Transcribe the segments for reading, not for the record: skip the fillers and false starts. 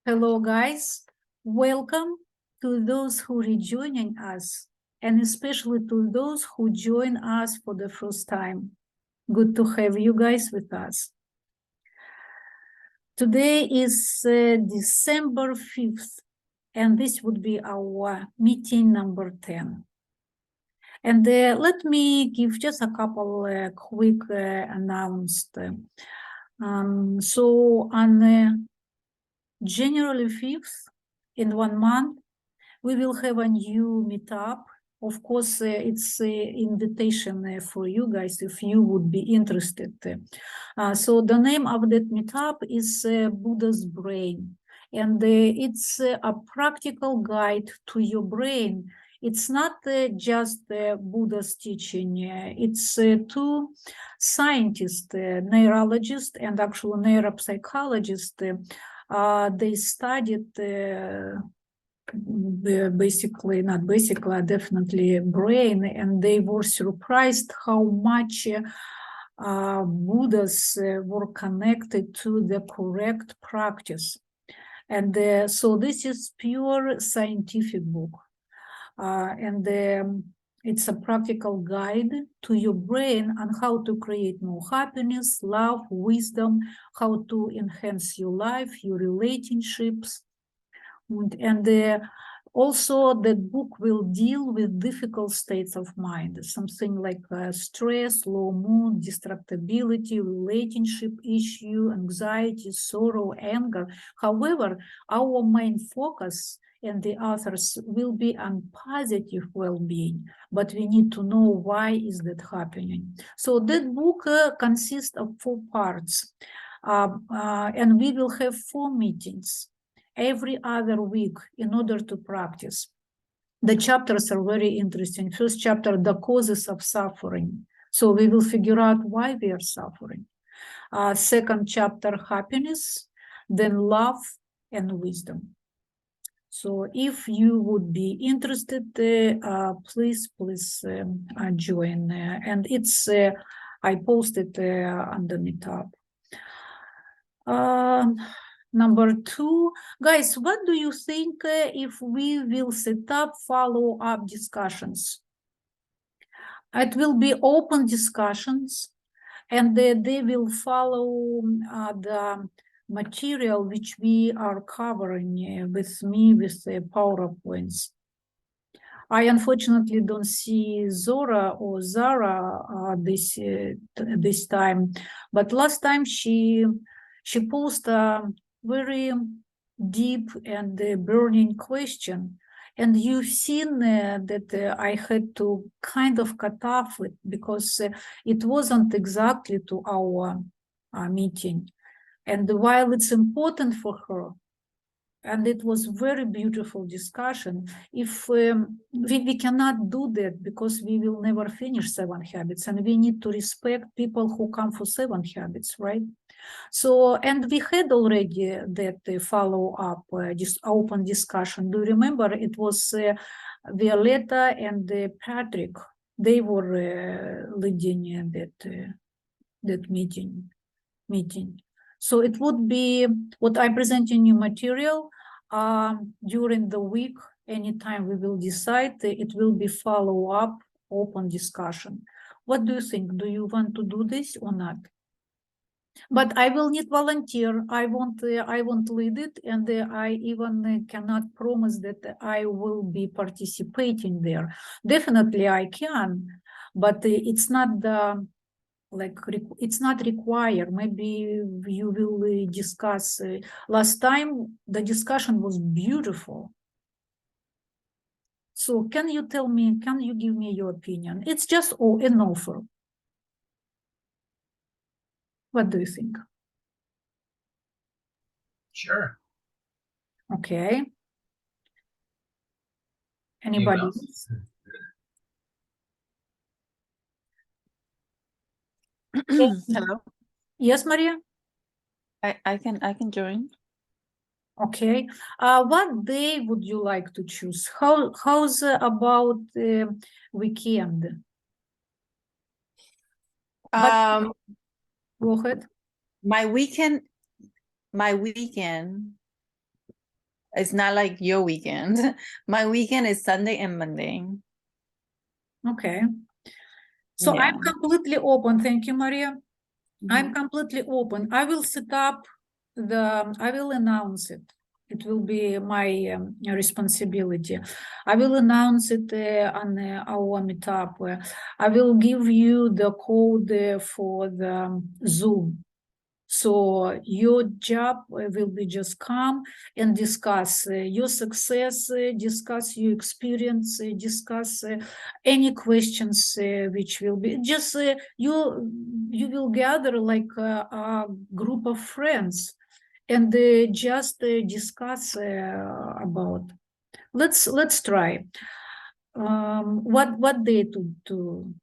Hello, guys. Welcome to those who are rejoining us, and especially to those who join us for the first time. Good to have you guys with us. Today is December 5th, and this would be our meeting number 10. And let me give just a couple quick announcements. So on January 5th, in 1 month, we will have a new meetup. Of course, it's an invitation for you guys if you would be interested. So the name of that meetup is Buddha's Brain. And it's a practical guide to your brain. It's not just Buddha's teaching. It's two scientists, neurologists and actually neuropsychologists. They studied definitely brain, and they were surprised how much Buddhas were connected to the correct practice. And so this is pure scientific book. And it's a practical guide to your brain on how to create more happiness, love, wisdom, how to enhance your life, your relationships. And also the book will deal with difficult states of mind, something like stress, low mood, distractibility, relationship issue, anxiety, sorrow, anger. However, our main focus and the authors will be on positive well-being, but we need to know why is that happening. So that book consists of 4 parts, and we will have 4 meetings every other week in order to practice. The chapters are very interesting. First chapter, the causes of suffering. So we will figure out why we are suffering. Second chapter, happiness, then love and wisdom. So if you would be interested, please join. And it's, I posted on the meetup. Number 2, guys, what do you think if we will set up follow-up discussions? It will be open discussions, and they will follow the material which we are covering with me with the PowerPoints. I unfortunately don't see Zora or Zara this time, but last time she posed a very deep and burning question, and you've seen that I had to kind of cut off it because it wasn't exactly to our meeting. And while it's important for her, and it was very beautiful discussion, if we cannot do that because we will never finish 7 habits, and we need to respect people who come for 7 habits, right? So, and we had already that follow-up, just open discussion. Do you remember? It was Violetta and Patrick. They were leading that meeting. So it would be what I present in new material during the week. Anytime we will decide, it will be follow-up, open discussion. What do you think? Do you want to do this or not? But I will need volunteer. I won't lead it, and I even cannot promise that I will be participating there. Definitely I can, but it's not the it's not required. Maybe you will discuss. Last time the discussion was beautiful. So can you tell me? Can you give me your opinion? It's just an offer. What do you think? Sure. Okay. Anybody else? Hello. Yes, Maria. I can join. Okay. What day would you like to choose? How's about weekend? Go ahead. My weekend It's not like your weekend. My weekend is Sunday and Monday. Okay. So Yeah. I'm completely open. Thank you, Maria. I'm Mhm. completely open. I will set up I will announce it. It will be my responsibility. I will announce it on our meetup. I will give you the code for the Zoom. So your job will be just come and discuss your success, discuss your experience, discuss any questions which will be just you will gather like a group of friends and just discuss about. Let's try. What day to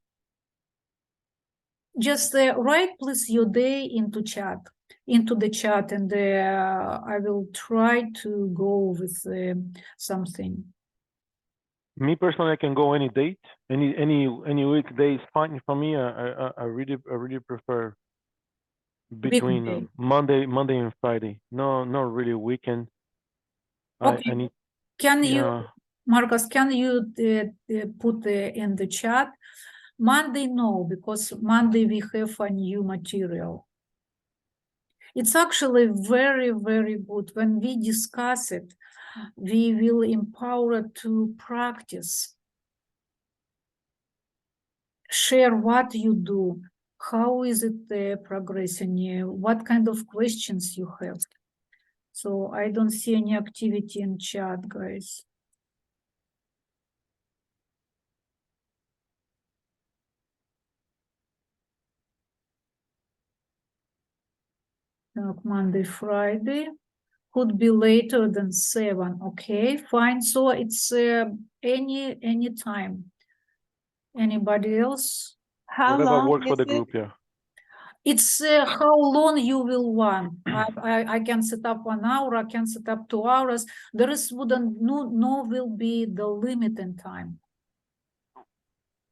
just write please your day into the chat, and I will try to go with something. Me personally, I can go any date, any weekday is fine for me. I really prefer between Weekday. Monday and Friday. No, not really weekend. Okay. I need, Can you, yeah. Marcus, can you put in the chat? Monday, no, because Monday we have a new material. It's actually very, very good. When we discuss it, we will empower to practice. Share what you do, how is it progressing, what kind of questions you have. So I don't see any activity in chat, guys. Monday, Friday could be later than 7. Okay, fine. So it's any time. Anybody else? How Whatever long works for is the it? group, yeah. It's how long you will want. I can set up 1 hour, I can set up 2 hours. There is no will be the limit in time.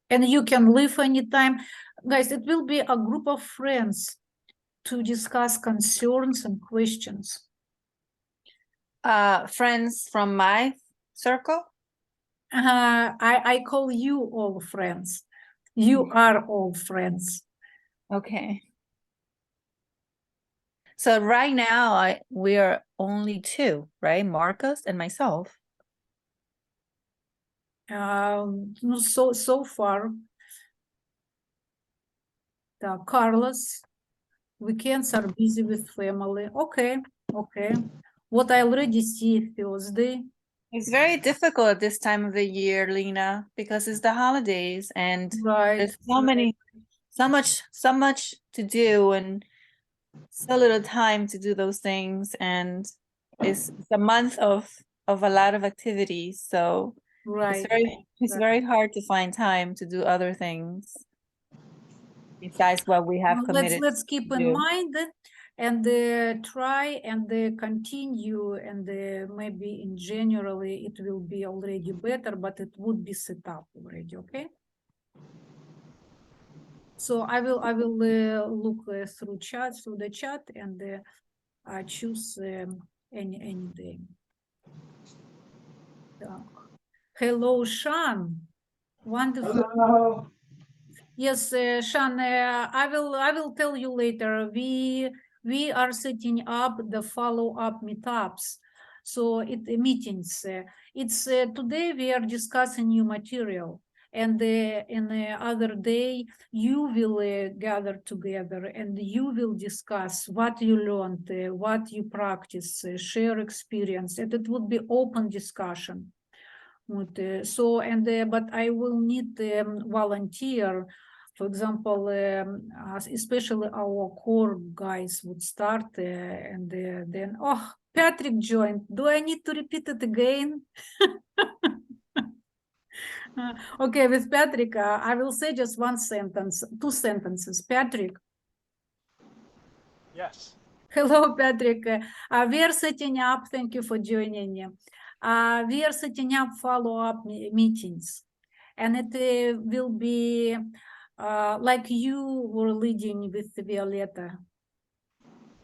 And you can leave anytime. Guys, it will be a group of friends to discuss concerns and questions. Friends from my circle? I call you all friends. You are all friends. Okay. So right now we are only 2, right? Marcus and myself. So far, Carlos, weekends are busy with family. Okay. What I already see Thursday. It's very difficult at this time of the year, Lena, because it's the holidays and Right. there's so much to do and so little time to do those things, and it's a month of a lot of activities, so Right. it's very hard to find time to do other things besides what we have committed. Let's keep in mind and try and continue, and maybe in January it will be already better, but it would be set up already. Okay. So I will look through the chat and choose any day. Hello, Sean. Wonderful. Hello. Yes, Sean, I will tell you later. We are setting up the follow-up meetups. So meetings. It's today we are discussing new material, and in the other day you will gather together and you will discuss what you learned, what you practice, share experience, and it would be open discussion. So but I will need volunteer. For example, especially our core guys would start and then, oh, Patrick joined. Do I need to repeat it again? Okay, with Patrick, I will say just 1 sentence, 2 sentences. Patrick. Yes. Hello, Patrick. We are setting up, thank you for joining. We are setting up follow-up meetings, and it will be like you were leading with Violetta.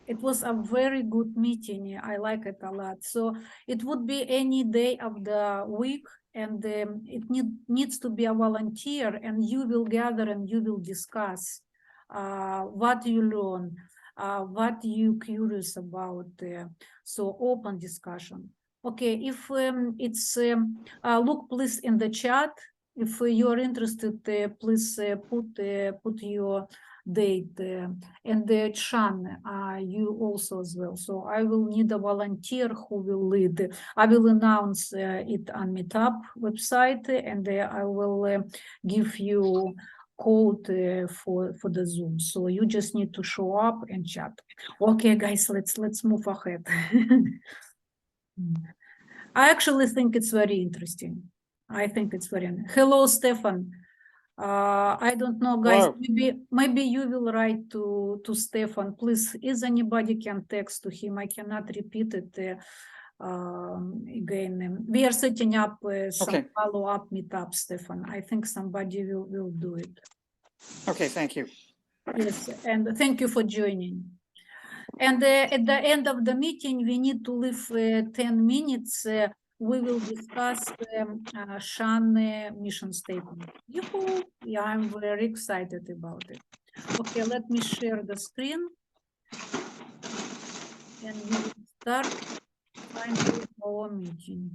It was a very good meeting. I like it a lot. So it would be any day of the week, and it needs to be a volunteer, and you will gather and you will discuss what you learn, what you curious about. So open discussion. Okay, if it's look please in the chat. If you are interested, please put your date. And Chan, you also as well. So I will need a volunteer who will lead. I will announce it on Meetup website, and I will give you code for the Zoom. So you just need to show up and chat. Okay, guys, let's move ahead. I actually think it's very interesting. I think it's very. Hello, Stefan. I don't know, guys. Hello. Maybe you will write to Stefan. Please, is anybody can text to him? I cannot repeat it again. We are setting up some Okay. follow-up meetup, Stefan. I think somebody will do it. Okay, thank you. Yes, and thank you for joining. And at the end of the meeting, we need to leave 10 minutes. We will discuss Shan mission statement. Yoo-hoo! Yeah, I'm very excited about it. Okay, let me share the screen. And we will start finally our meeting.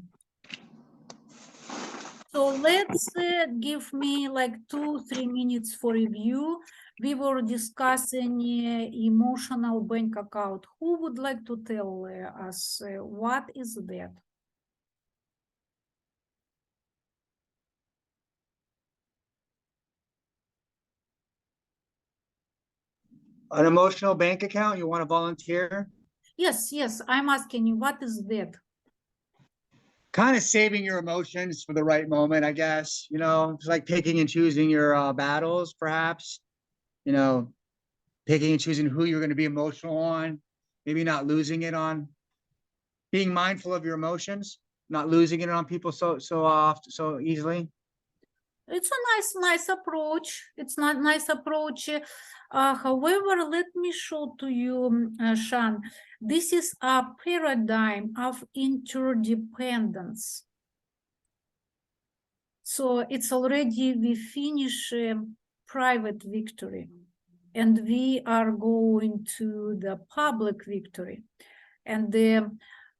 So let's give me like 2-3 minutes for review. We were discussing emotional bank account. Who would like to tell us what is that? An emotional bank account, you want to volunteer? Yes, I'm asking you, what is that? Kind of saving your emotions for the right moment, I guess. You know, it's like picking and choosing your battles, perhaps. You know, picking and choosing who you're going to be emotional on, maybe not losing it on. Being mindful of your emotions, not losing it on people so often, so easily. It's a nice approach. It's not nice approach. However, let me show to you, Shan. This is a paradigm of interdependence. So it's already we finish private victory, and we are going to the public victory. And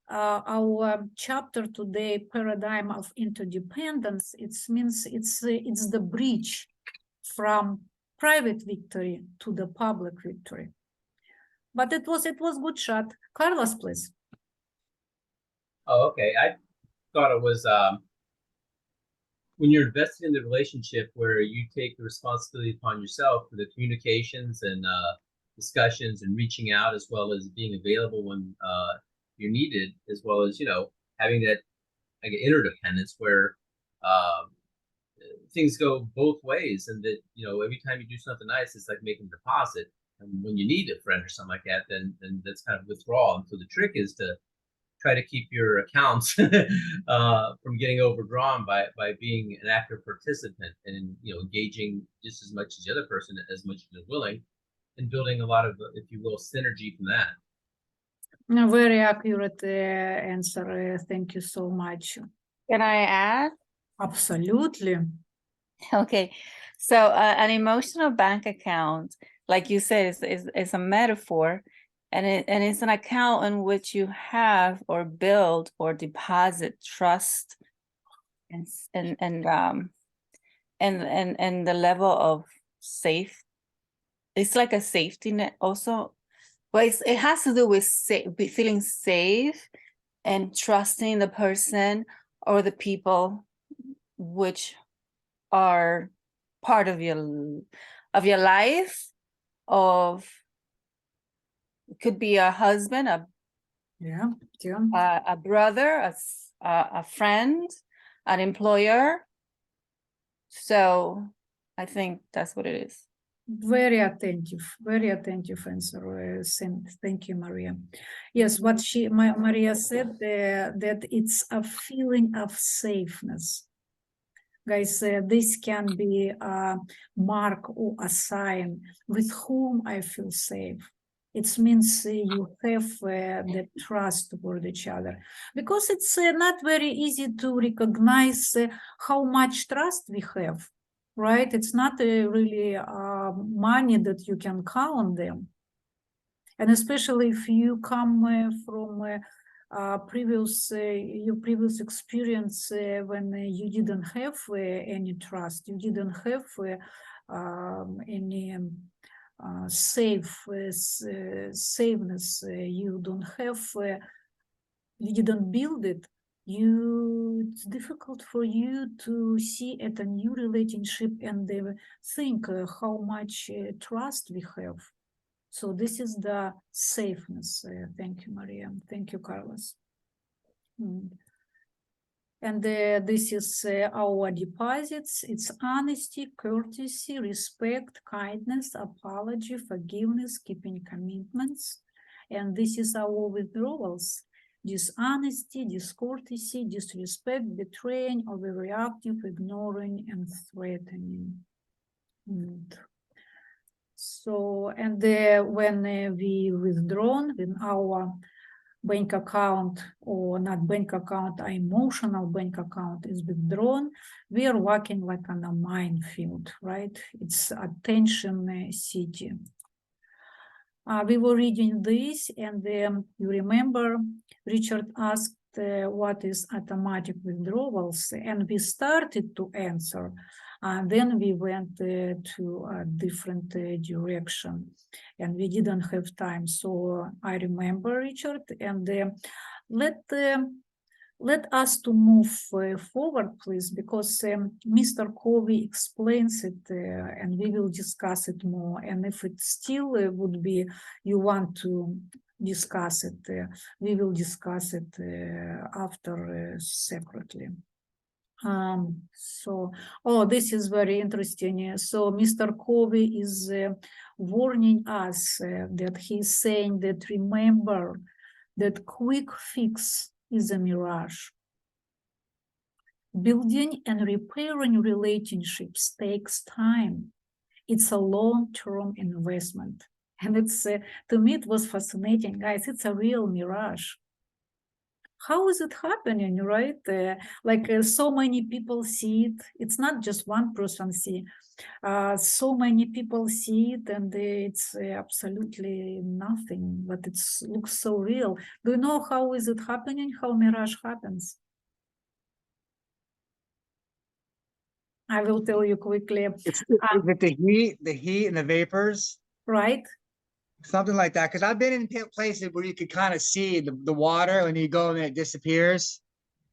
our chapter today, paradigm of interdependence, it means it's the bridge from private victory to the public victory. But it was good shot. Carlos, please. Oh, okay. I thought it was when you're invested in the relationship where you take the responsibility upon yourself for the communications and discussions and reaching out, as well as being available when you're needed, as well as, you know, having that like interdependence where things go both ways, and that, you know, every time you do something nice, it's like making a deposit. And when you need a friend or something like that, then that's kind of withdrawal. And so the trick is to try to keep your accounts from getting overdrawn by being an active participant and, you know, engaging just as much as the other person, as much as they're willing, and building a lot of, if you will, synergy from that. A very accurate answer. Thank you so much. Can I add? Absolutely. Okay, so an emotional bank account, like you said, is a metaphor, and it's an account in which you have or build or deposit trust and the level of safe. It's like a safety net also, but it has to do with feeling safe and trusting the person or the people which are part of your life. It could be a husband, a brother, a friend, an employer. So I think that's what it is. Very attentive answer. Thank you, Maria. Yes, what Maria said, that it's a feeling of safeness. Guys, this can be a mark or a sign with whom I feel safe. It means you have the trust toward each other, because it's not very easy to recognize how much trust we have, right? It's not really money that you can count them. And especially if you come from your previous experience when you didn't have any trust, you didn't have any safeness, you don't have, you didn't build it, it's difficult for you to see at a new relationship and think how much trust we have. So this is the safeness. Thank you, Maria. Thank you, Carlos. And this is our deposits. It's honesty, courtesy, respect, kindness, apology, forgiveness, keeping commitments. And this is our withdrawals: dishonesty, discourtesy, disrespect, betraying, overreactive, ignoring, and threatening. So, and when we withdrawn, when our bank account, or not bank account, our emotional bank account is withdrawn, we are walking like on a minefield, right? It's attention city. We were reading this, and you remember Richard asked what is automatic withdrawals, and we started to answer. Then we went to a different direction, and we didn't have time. So I remember, Richard, and let us to move forward, please, because Mr. Covey explains it, and we will discuss it more. And if it still would be, you want to discuss it, we will discuss it after separately. This is very interesting. So Mr. Covey is warning us that he's saying that, remember that quick fix is a mirage. Building and repairing relationships takes time. It's a long-term investment. And it's, to me, it was fascinating, guys. It's a real mirage. How is it happening, right? So many people see it. It's not just one person see. So many people see it, and it's absolutely nothing, but it looks so real. Do you know how is it happening? How mirage happens? I will tell you quickly. Is it the heat and the vapors? Right? Something like that. Because I've been in places where you could kind of see the water when you go and it disappears.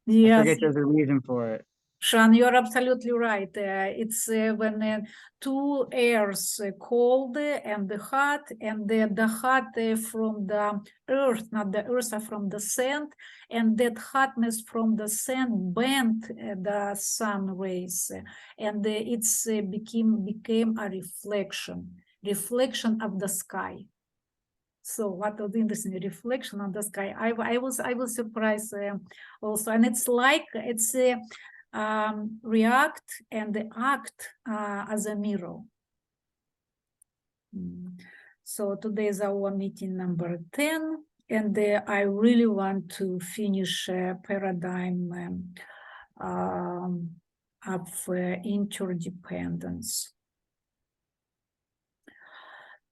I Yes. forget there's a reason for it. Sean, you're absolutely right. It's when two airs, cold and the hot, and the hot from the earth, not the earth, from the sand, and that hotness from the sand bent the sun rays, and it's became a reflection of the sky. So what was interesting, reflection on the sky. I was surprised also, and it's like it's react and act as a mirror. So today is our meeting number 10, and I really want to finish paradigm of interdependence.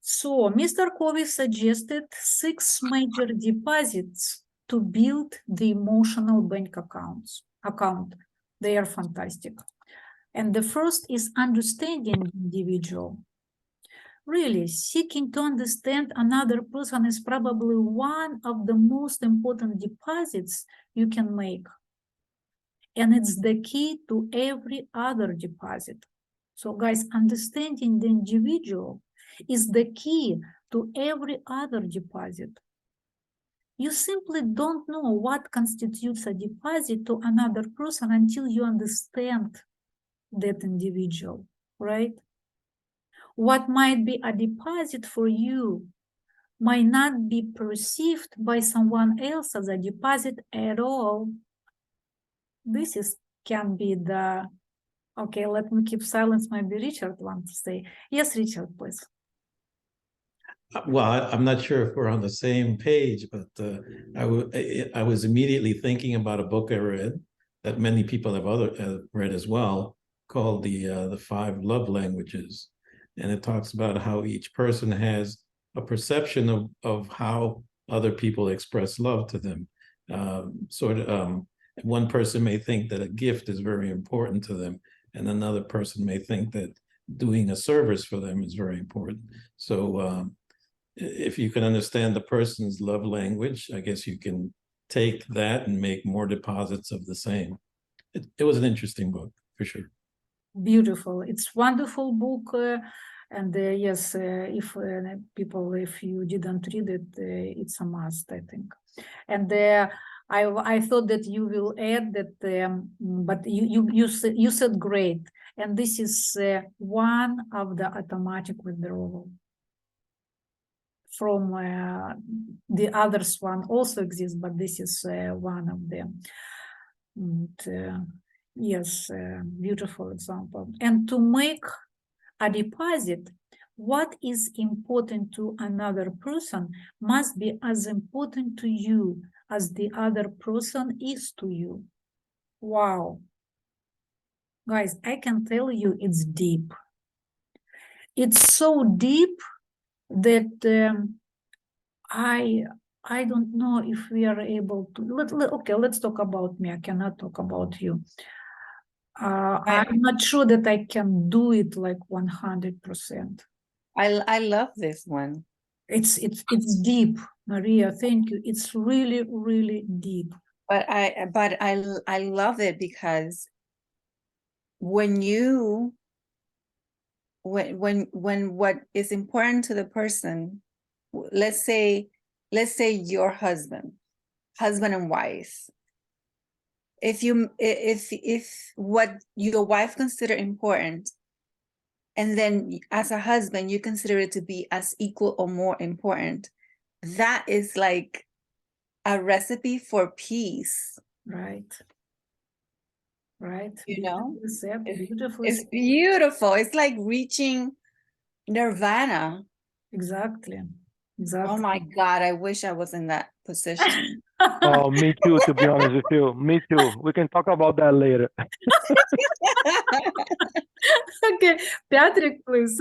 So Mr. Covey suggested 6 major deposits to build the emotional bank account. They are fantastic. And the first is understanding the individual. Really, seeking to understand another person is probably one of the most important deposits you can make. And it's the key to every other deposit. So guys, understanding the individual is the key to every other deposit. You simply don't know what constitutes a deposit to another person until you understand that individual, right? What might be a deposit for you might not be perceived by someone else as a deposit at all. This can be the, okay, let me keep silence, maybe Richard wants to say. Yes, Richard, please. I'm not sure if we're on the same page, but I was immediately thinking about a book I read that many people have read as well, called the 5 Love Languages, and it talks about how each person has a perception of how other people express love to them. One person may think that a gift is very important to them, and another person may think that doing a service for them is very important. So if you can understand the person's love language, I guess you can take that and make more deposits of the same. It was an interesting book, for sure. Beautiful. It's wonderful book. And yes, if people, if you didn't read it, it's a must, I think. And I thought that you will add that, but you said great. And this is one of the automatic withdrawal. From the others one also exists, but this is one of them. And, yes, beautiful example. And to make a deposit, what is important to another person must be as important to you as the other person is to you. Wow. Guys, I can tell you it's deep. It's so deep that I don't know if we are able to. Okay, let's talk about me. I cannot talk about you. I'm not sure that I can do it like 100%. I love this one. It's deep, Maria. Thank you. It's really, really deep. But I love it because when what is important to the person, let's say your husband and wife, if what your wife consider important, and then as a husband you consider it to be as equal or more important, that is like a recipe for peace. Right. You know, Beautifully it's said. beautiful. It's like reaching nirvana. Exactly. Oh my God, I wish I was in that position. Oh, me too, to be honest with you. Me too. We can talk about that later. Okay, Patrick, please.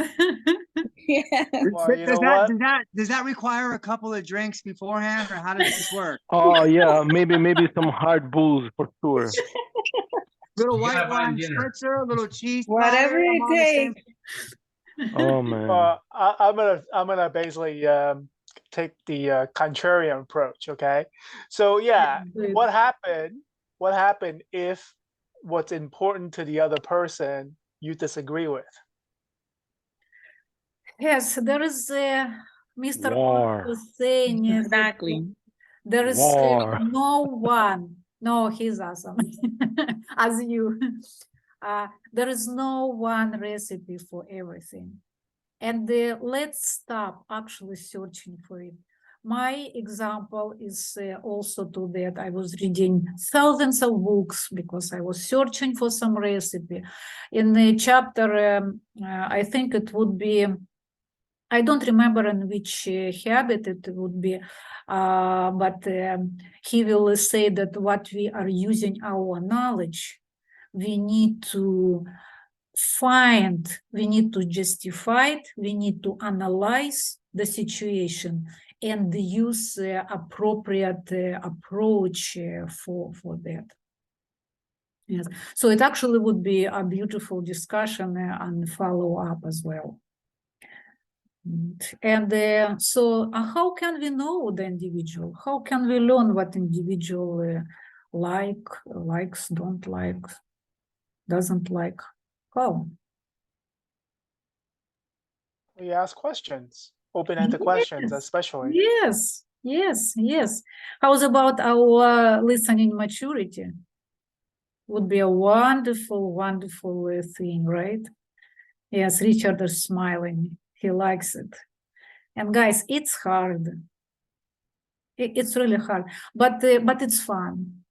Yeah. Well, you know what? Does that require a couple of drinks beforehand, or how does this work? Oh yeah, maybe some hard booze for sure. Little You white gotta buy wine dinner. spritzer, little cheese Whatever platter, it I'm on the same- takes. Oh man. I'm gonna basically take the contrarian approach. Okay, so yeah, Good. what happened if what's important to the other person you disagree with? Yes, there is Mr. War. was saying that Exactly. there is War. no one. No, he's awesome. As you. There is no one recipe for everything. And let's stop actually searching for it. My example is also to that. I was reading thousands of books because I was searching for some recipe. In the chapter, I think it would be, I don't remember in which habit it would be, but he will say that what we are using our knowledge, we need to find, we need to justify it, we need to analyze the situation and use appropriate approach for that. Yes, so it actually would be a beautiful discussion and follow up as well. And so how can we know the individual? How can we learn what individual likes, don't like, doesn't like? How? We ask questions, open-ended questions, Yes. especially. Yes. How's about our listening maturity? Would be a wonderful thing, right? Yes, Richard is smiling. He likes it. And guys, it's hard. It's really hard, but it's fun.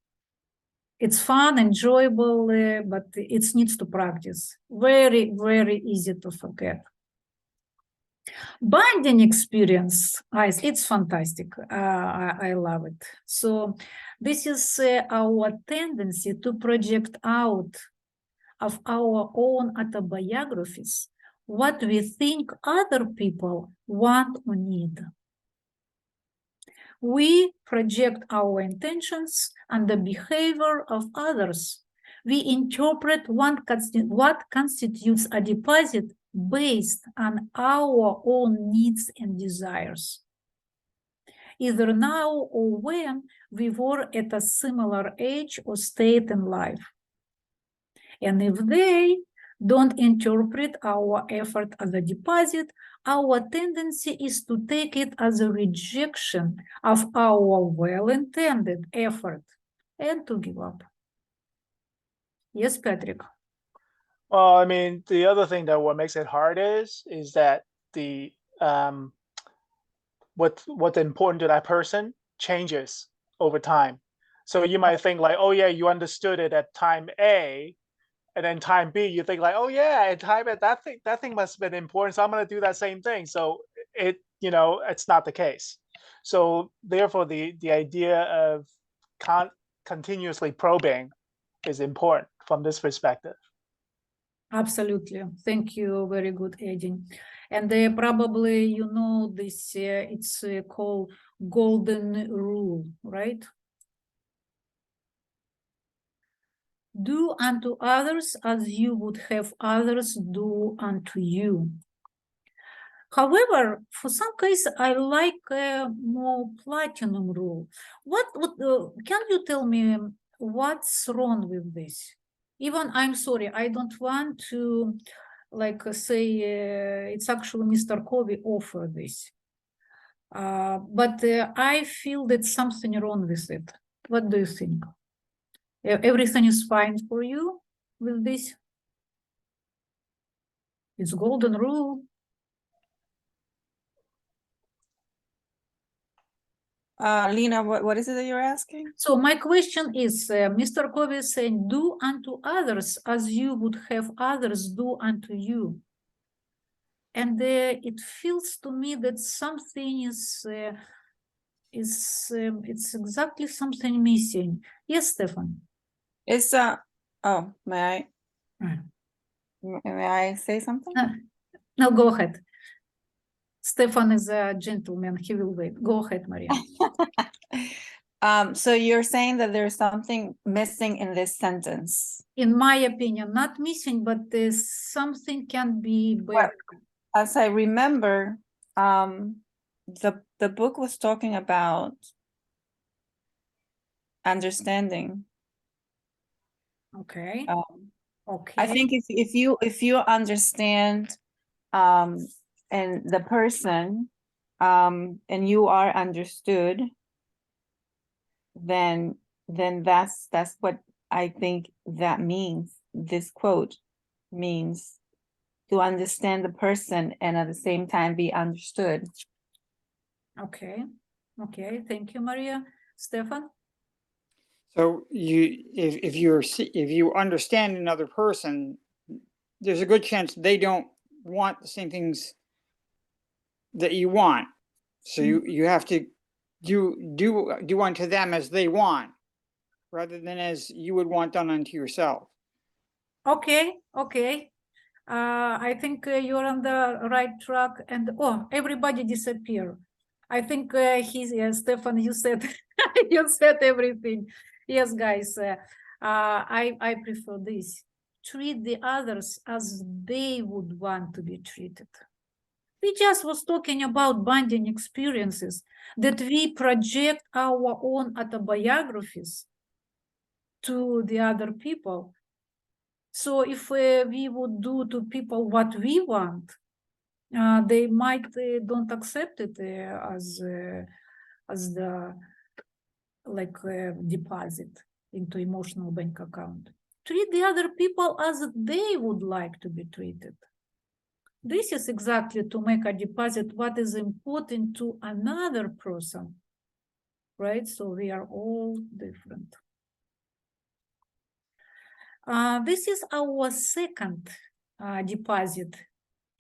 It's fun, enjoyable, but it needs to practice. Very, very easy to forget. Bonding experience, guys, it's fantastic. I love it. So this is our tendency to project out of our own autobiographies what we think other people want or need. We project our intentions and the behavior of others. We interpret what constitutes a deposit based on our own needs and desires, either now or when we were at a similar age or state in life. And if they don't interpret our effort as a deposit, our tendency is to take it as a rejection of our well-intended effort and to give up. Yes, Patrick. Well, I mean, the other thing that what makes it hard is that the what's important to that person changes over time. So you might think like, oh yeah, you understood it at time A, and then time B, you think like, oh yeah, at time at that thing must have been important, so I'm going to do that same thing. So it, it's not the case. So therefore, the idea of continuously probing is important from this perspective. Absolutely. Thank you. Very good, Eddie. And probably you know this, it's called golden rule, right? Do unto others as you would have others do unto you. However, for some cases, I like a more platinum rule. What can you tell me what's wrong with this? Even I'm sorry, I don't want to say it's actually Mr. Covey offer this. But I feel that something wrong with it. What do you think? Everything is fine for you with this? It's golden rule. Lena, what is it that you're asking? So my question is, Mr. Covey is saying, do unto others as you would have others do unto you. And it feels to me that something it's exactly something missing. Yes, Stefan? It's, oh, may I say something? No, go ahead. Stefan is a gentleman, he will wait. Go ahead, Maria. So you're saying that there's something missing in this sentence? In my opinion, not missing, but there's something can be better. As I remember, the book was talking about understanding. Okay. Okay. I think if you understand and the person and you are understood, then that's what I think that means. This quote means to understand the person and at the same time be understood. Okay. Okay. Thank you, Maria. Stefan? So if you understand another person, there's a good chance they don't want the same things that you want. So you have to do unto them as they want, rather than as you would want done unto yourself. Okay. Okay. I think you're on the right track. And everybody disappeared. I think Stefan, you said you said everything. Yes, guys. I prefer this. Treat the others as they would want to be treated. We just was talking about bonding experiences, that we project our own autobiographies to the other people. So if we would do to people what we want, they might don't accept it as the deposit into emotional bank account. Treat the other people as they would like to be treated. This is exactly to make a deposit what is important to another person, right? So we are all different. This is our second deposit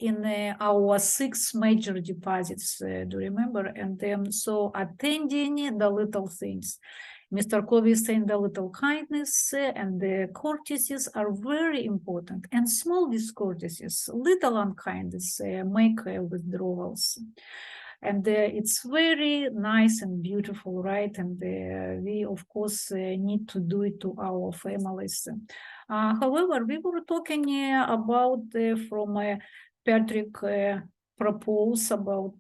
in our 6 major deposits, do you remember? And then, so attending the little things. Mr. Covey is saying the little kindness and the courtesies are very important, and small discourtesies, little unkindness make withdrawals. And it's very nice and beautiful, right? And we, of course, need to do it to our families. However, we were talking about from Patrick proposed about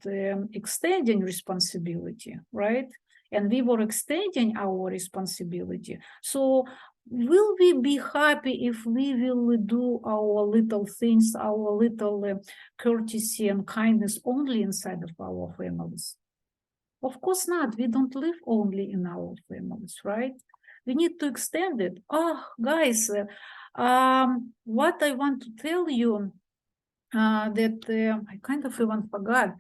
extending responsibility, right? And we were extending our responsibility. So will we be happy if we will do our little things, our little courtesy and kindness only inside of our families? Of course not. We don't live only in our families, right? We need to extend it. Oh, guys, what I want to tell you that I kind of even forgot.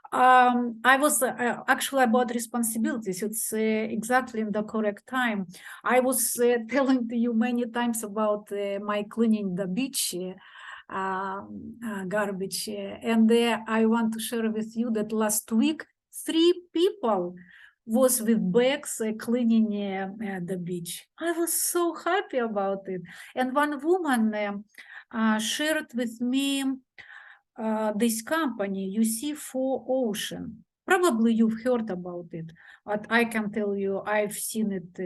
I was actually about responsibilities. It's exactly in the correct time. I was telling to you many times about my cleaning the beach garbage, and I want to share with you that last week 3 people was with bags cleaning the beach. I was so happy about it. And one woman shared with me this company, you see, 4Ocean. Probably you've heard about it, but I can tell you, I've seen it.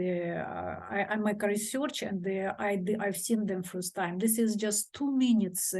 I make research, and I've seen them first time. This is just 2 minutes.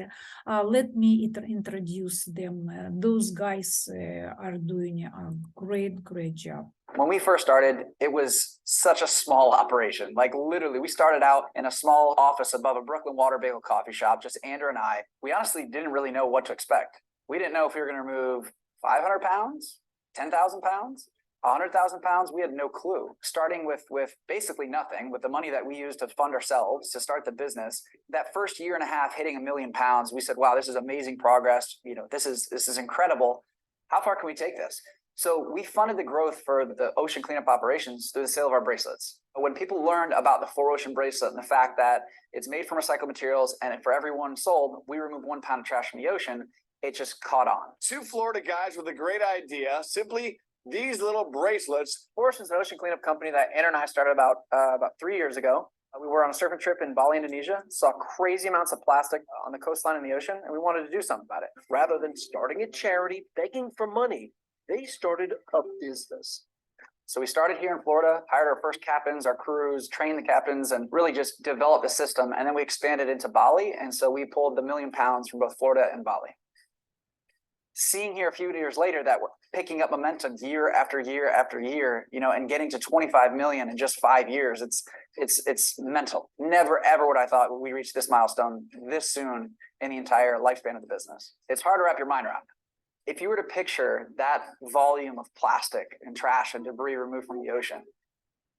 Let me introduce them. Those guys are doing a great job. When we first started, it was such a small operation. Like literally, we started out in a small office above a Brooklyn Water Bagel coffee shop, just Andrew and I. We honestly didn't really know what to expect. We didn't know if we were going to remove 500 pounds, 10,000 pounds, 100,000 pounds. We had no clue. Starting with basically nothing, with the money that we used to fund ourselves to start the business, that first year and a half hitting 1 million pounds, we said, wow, this is amazing progress. You know, this is incredible. How far can we take this? So we funded the growth for the ocean cleanup operations through the sale of our bracelets. When people learned about the 4Ocean bracelet and the fact that it's made from recycled materials, and for every one sold, we remove 1 pound of trash from the ocean, it just caught on. 2 Florida guys with a great idea, simply these little bracelets. 4Ocean is an ocean cleanup company that Andrew and I started about 3 years ago. We were on a surfing trip in Bali, Indonesia, saw crazy amounts of plastic on the coastline in the ocean, and we wanted to do something about it. Rather than starting a charity, begging for money, they started a business. So we started here in Florida, hired our first captains, our crews, trained the captains, and really just developed a system. And then we expanded into Bali. And so we pulled the 1 million pounds from both Florida and Bali. Seeing here a few years later that we're picking up momentum year after year after year, you know, and getting to 25 million in just 5 years, it's mental. Never, ever would I thought we reached this milestone this soon in the entire lifespan of the business. It's hard to wrap your mind around. If you were to picture that volume of plastic and trash and debris removed from the ocean,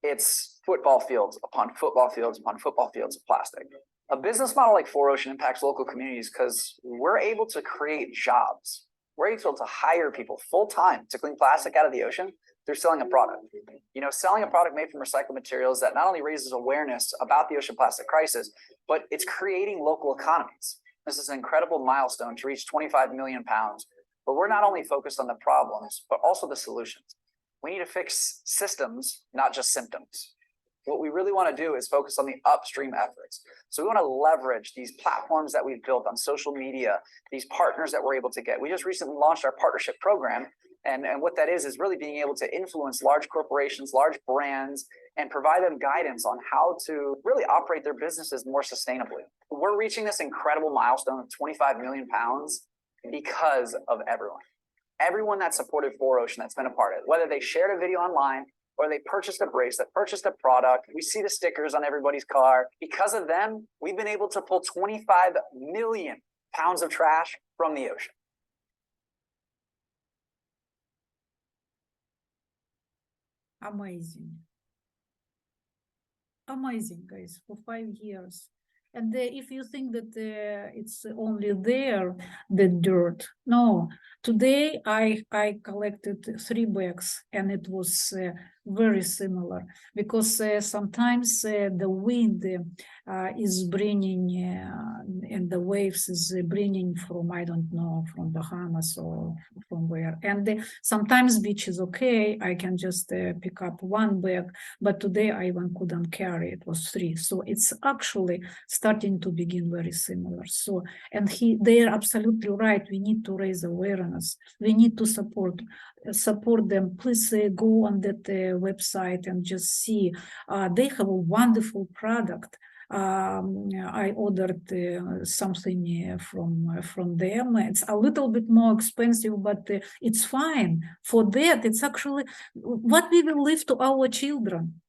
it's football fields upon football fields upon football fields of plastic. A business model like 4Ocean impacts local communities because we're able to create jobs. We're able to hire people full-time to clean plastic out of the ocean through selling a product. You know, selling a product made from recycled materials that not only raises awareness about the ocean plastic crisis, but it's creating local economies. This is an incredible milestone to reach 25 million pounds. But we're not only focused on the problems, but also the solutions. We need to fix systems, not just symptoms. What we really want to do is focus on the upstream efforts. So we want to leverage these platforms that we've built on social media, these partners that we're able to get. We just recently launched our partnership program. And what that is really being able to influence large corporations, large brands, and provide them guidance on how to really operate their businesses more sustainably. We're reaching this incredible milestone of 25 million pounds because of everyone that supported 4Ocean, that's been a part of it, whether they shared a video online or they purchased a bracelet, purchased a product. We see the stickers on everybody's car. Because of them, we've been able to pull 25 million pounds of trash from the ocean. Amazing. Amazing, guys, for 5 years. And if you think that it's only there, the dirt, no. Today I collected 3 bags, and it was very similar, because sometimes the wind is bringing and the waves is bringing from, I don't know, from Bahamas or from where. And sometimes beach is okay, I can just pick up one bag, but today I even couldn't carry, it was 3. So it's actually starting to begin very similar. So, and they are absolutely right, we need to raise awareness, we need to support them. Please go on that website and just see. They have a wonderful product. I ordered something from them. It's a little bit more expensive, but it's fine. For that, it's actually what we will leave to our children.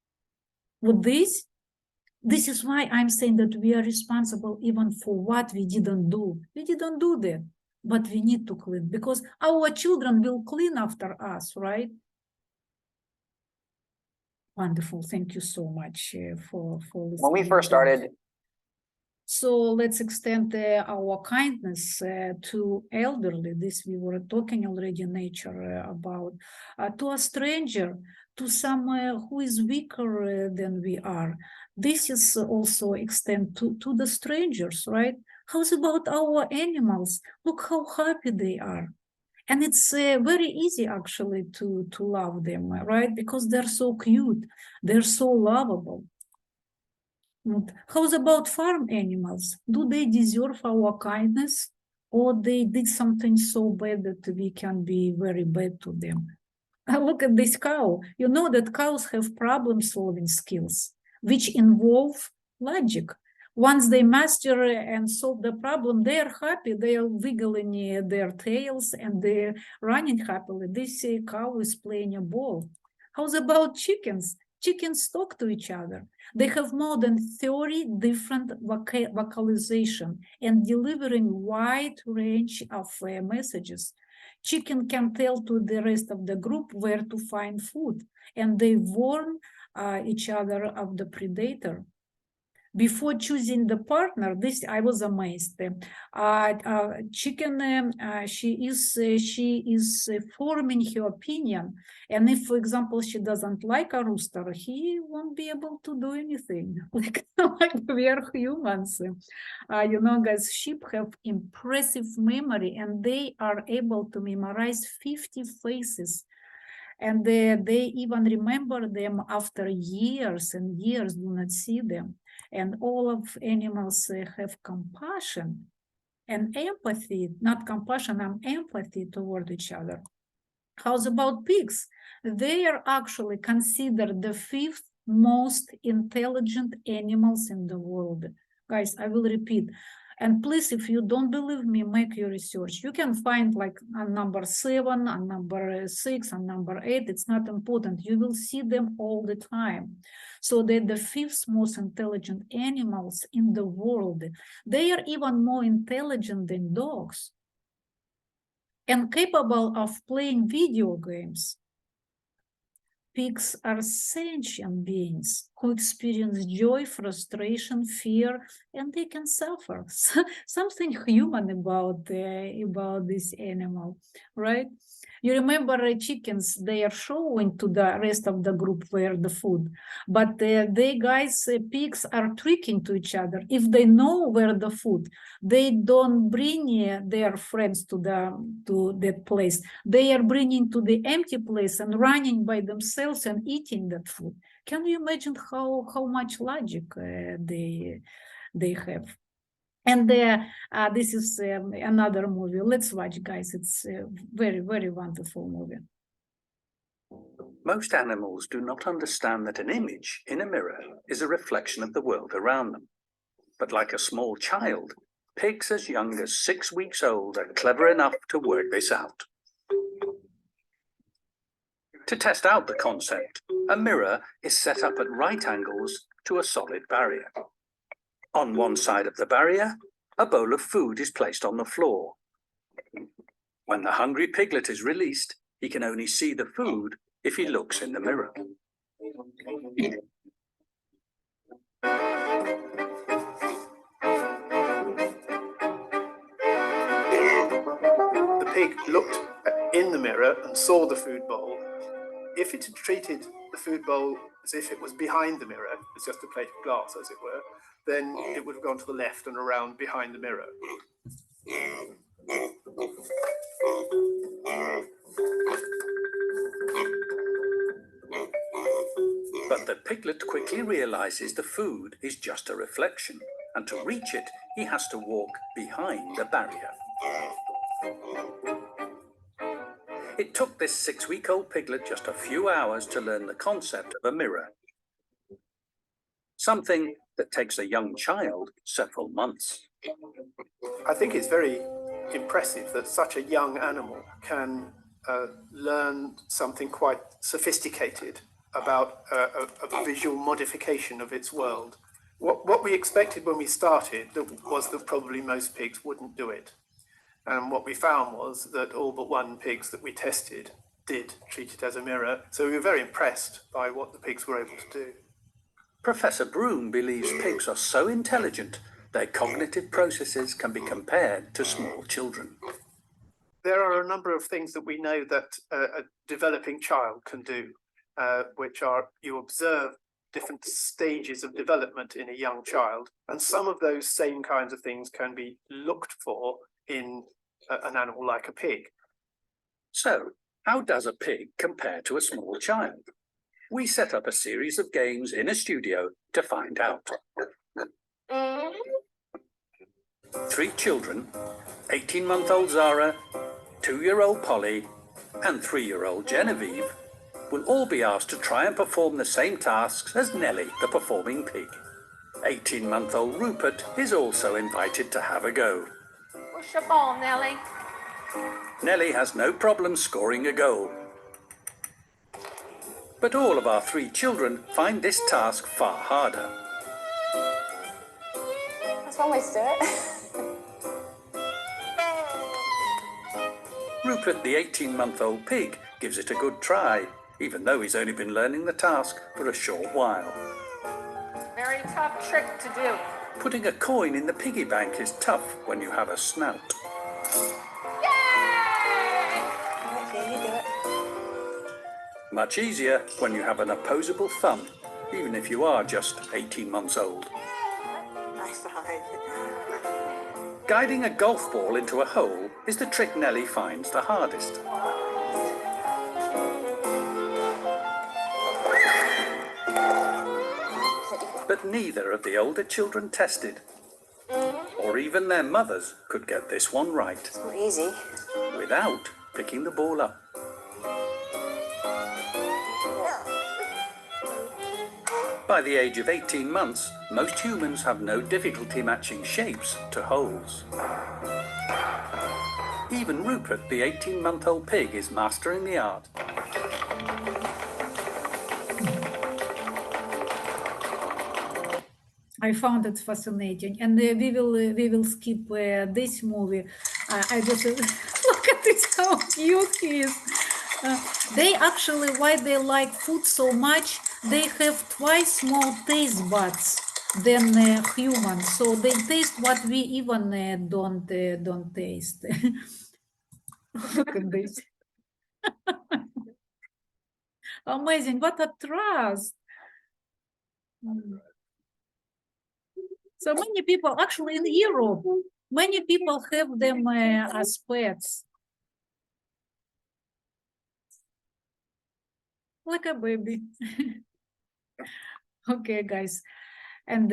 With this is why I'm saying that we are responsible even for what we didn't do. We didn't do that, but we need to clean, because our children will clean after us, right? Wonderful. Thank you so much for listening. When we first started, So let's extend our kindness to elderly. This we were talking already in nature about, to a stranger, to someone who is weaker than we are. This is also extend to the strangers, right? How's about our animals? Look how happy they are. And it's very easy actually to love them, right? Because they're so cute, they're so lovable. And how's about farm animals? Do they deserve our kindness, or they did something so bad that we can be very bad to them? Look at this cow. You know that cows have problem-solving skills, which involve logic. Once they master and solve the problem, they are happy. They are wiggling their tails and they're running happily. This cow is playing a ball. How's about chickens? Chickens talk to each other. They have more than 30 different vocalization and delivering wide range of messages. Chicken can tell to the rest of the group where to find food, and they warn each other of the predator. Before choosing the partner, this I was amazed. Chicken, she is forming her opinion, and if, for example, she doesn't like a rooster, he won't be able to do anything. Like we are humans. You know, guys, sheep have impressive memory, and they are able to memorize 50 faces. And they even remember them after years and years do not see them. And all of animals have compassion and empathy, not compassion, and empathy toward each other. How's about pigs? They are actually considered the 5th most intelligent animals in the world. Guys, I will repeat. And please, if you don't believe me, make your research. You can find like a number 7, a number 6, a number 8. It's not important. You will see them all the time. So they're the 5th most intelligent animals in the world. They are even more intelligent than dogs and capable of playing video games. Pigs are sentient beings who experience joy, frustration, fear, and they can suffer. Something human about this animal, right? You remember chickens, they are showing to the rest of the group where the food, but pigs are tricking to each other. If they know where the food, they don't bring their friends to that place. They are bringing to the empty place and running by themselves and eating that food. Can you imagine how much logic they have? And this is another movie. Let's watch, guys. It's a very, very wonderful movie. Most animals do not understand that an image in a mirror is a reflection of the world around them. But like a small child, pigs as young as 6 weeks old are clever enough to work this out. To test out the concept, a mirror is set up at right angles to a solid barrier. On one side of the barrier, a bowl of food is placed on the floor. When the hungry piglet is released, he can only see the food if he looks in the mirror. The pig looked in the mirror and saw the food bowl. If it had treated the food bowl as if it was behind the mirror, it's just a plate of glass, as it were, then it would have gone to the left and around behind the mirror. But the piglet quickly realizes the food is just a reflection, and to reach it, he has to walk behind the barrier. It took this 6-week-old piglet just a few hours to learn the concept of a mirror, something that takes a young child several months. I think it's very impressive that such a young animal can learn something quite sophisticated about a visual modification of its world. What we expected when we started was that probably most pigs wouldn't do it. And what we found was that all but one pigs that we tested did treat it as a mirror. So we were very impressed by what the pigs were able to do. Professor Broom believes pigs are so intelligent, their cognitive processes can be compared to small children. There are a number of things that we know that a developing child can do, which are you observe different stages of development in a young child. And some of those same kinds of things can be looked for in an animal like a pig. So, how does a pig compare to a small child? We set up a series of games in a studio to find out. 3 children, 18-month-old Zara, 2-year-old Polly, and 3-year-old Genevieve, will all be asked to try and perform the same tasks as Nellie, the performing pig. 18-month-old Rupert is also invited to have a go. What's your ball, Nellie? Nellie has no problem scoring a goal. But all of our 3 children find this task far harder. That's one way to do it. Rupert, the 18-month-old pig, gives it a good try, even though he's only been learning the task for a short while. Very tough trick to do. Putting a coin in the piggy bank is tough when you have a snout. Yay! Okay, you do it. Much easier when you have an opposable thumb, even if you are just 18 months old. Nice behind. Guiding a golf ball into a hole is the trick Nellie finds the hardest. But neither of the older children tested, or even their mothers, could get this one right. It's not easy. Without picking the ball up. By the age of 18 months, most humans have no difficulty matching shapes to holes. Even Rupert, the 18-month-old pig, is mastering the art. I found it fascinating, and we will skip this movie. I just look at it, how cute he is. They actually, why they like food so much, they have twice more taste buds than humans, so they taste what we even don't taste. Look at this. Amazing! What a trust. So many people, actually in Europe, many people have them as pets. Like a baby. Okay, guys. And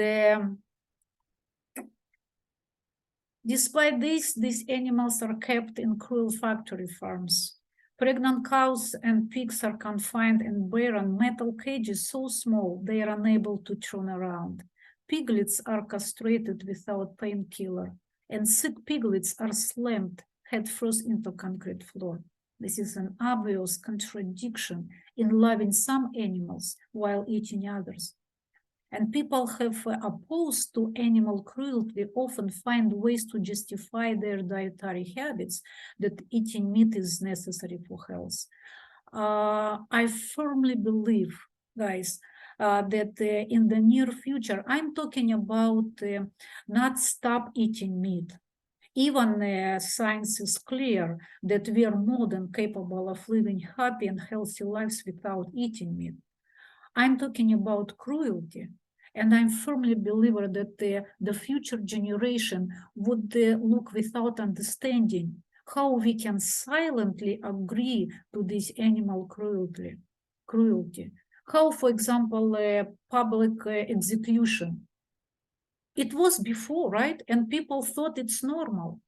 despite this, these animals are kept in cruel factory farms. Pregnant cows and pigs are confined in barren metal cages so small they are unable to turn around. Piglets are castrated without painkiller, and sick piglets are slammed headfirst into concrete floor. This is an obvious contradiction in loving some animals while eating others. And people have opposed to animal cruelty often find ways to justify their dietary habits, that eating meat is necessary for health. I firmly believe, guys, that in the near future, I'm talking about not stop eating meat. Even science is clear that we are more than capable of living happy and healthy lives without eating meat. I'm talking about cruelty. And I'm firmly believer that the future generation would look without understanding how we can silently agree to this animal cruelty. How, for example, public execution. It was before, right? And people thought it's normal.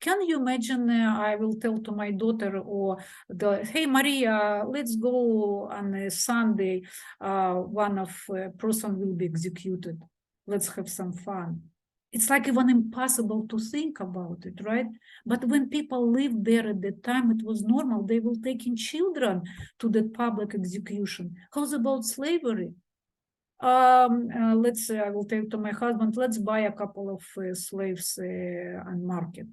Can you imagine, I will tell to my daughter, or hey, Maria, let's go on a Sunday, one of person will be executed. Let's have some fun. It's like even impossible to think about it, right? But when people lived there at the time, it was normal. They were taking children to the public execution. How's about slavery? Let's say I will tell to my husband, let's buy a couple of slaves on market.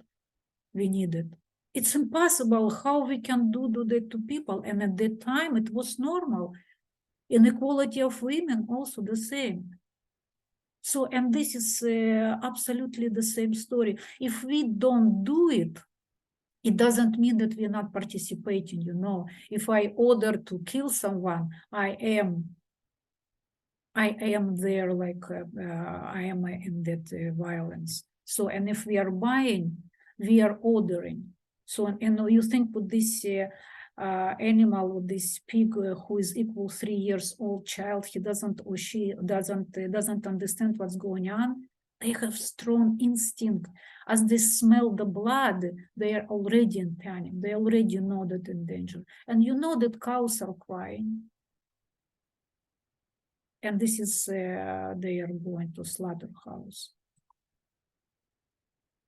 We need it. It's impossible how we can do that to people. And at that time, it was normal. Inequality of women, also the same. So, and this is absolutely the same story. If we don't do it, it doesn't mean that we're not participating, you know. If I order to kill someone, I am there, like I am in that violence. So, and if we are buying, we are ordering. So, and you think with this animal, with this pig who is equal 3 years old child, he doesn't or she doesn't understand what's going on. They have strong instinct. As they smell the blood, they are already in panic. They already know that in danger. And you know that cows are crying. And this is, they are going to slaughterhouse.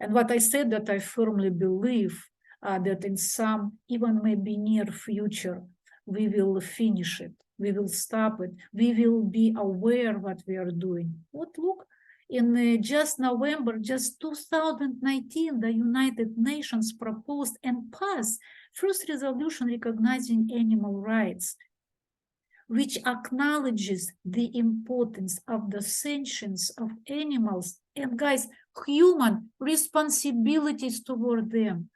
And what I said, that I firmly believe that in some, even maybe near future, we will finish it. We will stop it. We will be aware what we are doing. What, look, in just November, just 2019, the United Nations proposed and passed first resolution recognizing animal rights, which acknowledges the importance of the sentience of animals and, guys, human responsibilities toward them.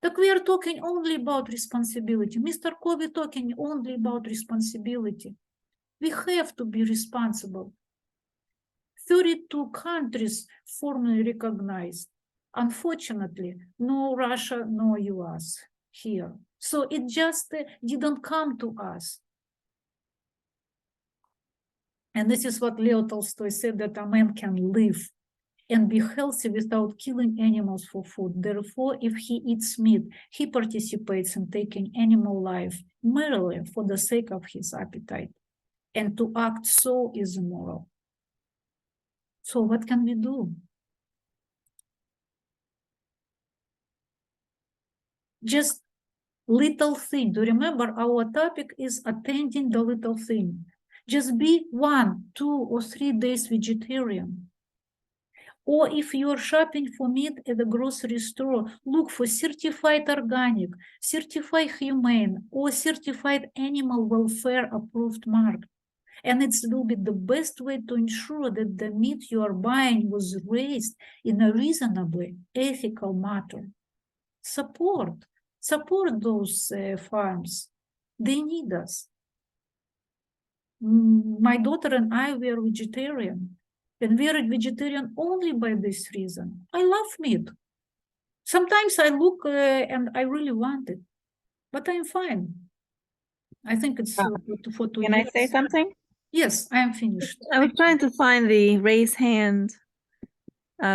Like we are talking only about responsibility. Mr. Kobe talking only about responsibility. We have to be responsible. 32 countries formally recognized. Unfortunately, no Russia, no US here. So it just didn't come to us. And this is what Leo Tolstoy said, that a man can live and be healthy without killing animals for food. Therefore, if he eats meat, he participates in taking animal life merely for the sake of his appetite. And to act so is immoral. So what can we do? Just little thing. Do you remember our topic is attending the little thing. Just be 1, 2, or 3 days vegetarian. Or if you're shopping for meat at the grocery store, look for certified organic, certified humane, or certified animal welfare approved mark. And it will be the best way to ensure that the meat you are buying was raised in a reasonably ethical manner. Support those farms. They need us. My daughter and I were vegetarian. And we are vegetarian only by this reason. I love meat. Sometimes I look and I really want it, but I'm fine. I think it's for 2 years. Can I say something? Yes, I am finished. I was trying to find the raise hand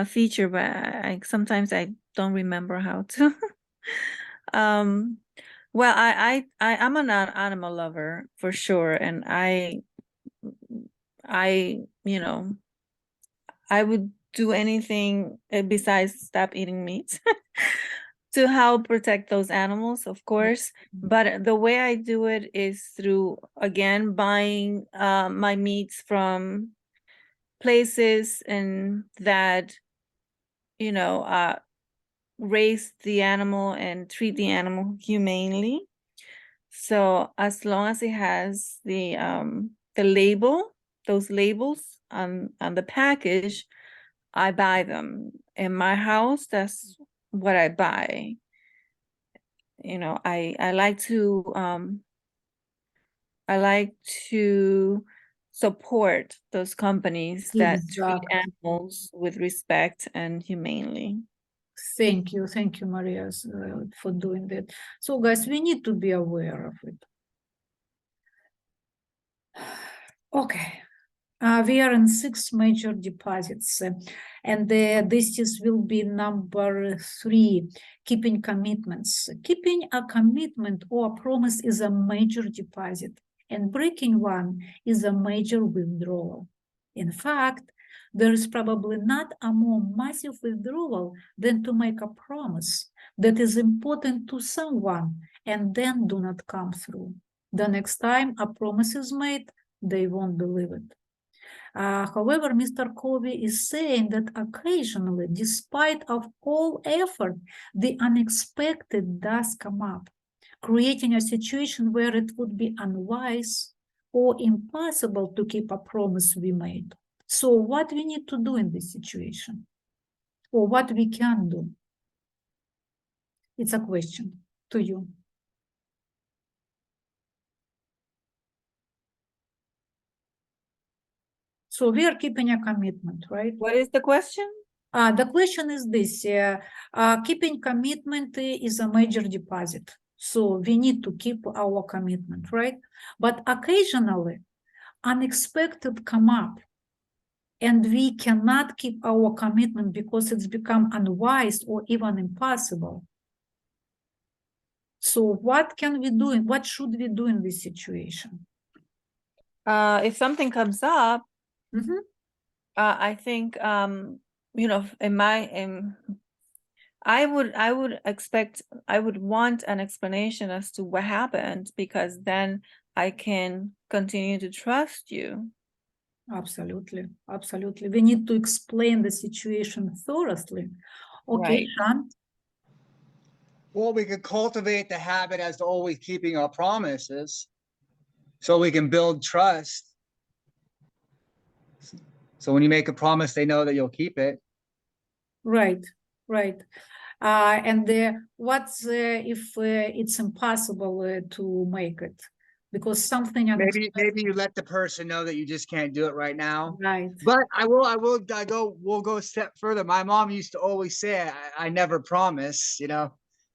feature, but sometimes I don't remember how to. Well, I'm an animal lover for sure, and I you know, I would do anything besides stop eating meat to help protect those animals, of course. But the way I do it is through, again, buying my meats from places and that, you know, raise the animal and treat the animal humanely. So as long as it has the label, those labels on the package, I buy them. In my house, that's what I buy. You know, I like to I like to support those companies that treat Exactly. animals with respect and humanely. Thank you, Maria, for doing that. So, guys, we need to be aware of it. Okay, we are in 6 major deposits, and this will be number 3, keeping commitments. Keeping a commitment or a promise is a major deposit, and breaking one is a major withdrawal. In fact, there is probably not a more massive withdrawal than to make a promise that is important to someone and then do not come through. The next time a promise is made, they won't believe it. However, Mr. Covey is saying that occasionally, despite of all effort, the unexpected does come up, creating a situation where it would be unwise or impossible to keep a promise we made. So what we need to do in this situation, or what we can do? It's a question to you. So we are keeping a commitment, right? What is the question? The question is this, keeping commitment is a major deposit. So we need to keep our commitment, right? But occasionally, unexpected come up and we cannot keep our commitment because it's become unwise or even impossible. So what can we do? What should we do in this situation? If something comes up, Mhm. I think you know, I would want an explanation as to what happened, because then I can continue to trust you. Absolutely, absolutely. We need to explain the situation thoroughly. Okay, Right. Sean? Well, we could cultivate the habit as to always keeping our promises so we can build trust. So when you make a promise, they know that you'll keep it. Right, right. And what's if it's impossible to make it? Because something Maybe you let the person know that you just can't do it right now. Right. But we'll go a step further. My mom used to always say, I never promise, you know,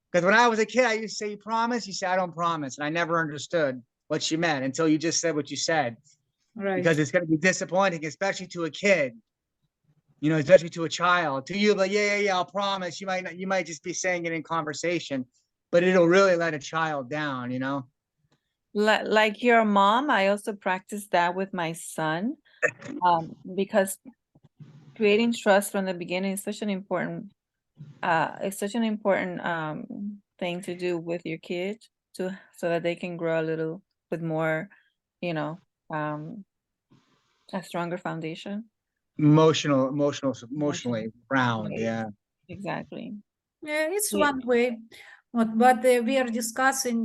because when I was a kid, I used to say, you promise? You say, I don't promise. And I never understood what she meant until you just said what you said. Right. Because it's going to be disappointing, especially to a kid, you know, especially to a child. To you, like, yeah, I'll promise. You might just be saying it in conversation, but it'll really let a child down, you know? Like your mom, I also practice that with my son, because creating trust from the beginning is such an important thing to do with your kids, so that they can grow a little with more, you know, a stronger foundation. Emotionally round, Right. yeah. Exactly. Yeah, it's Yeah. one way. But we are discussing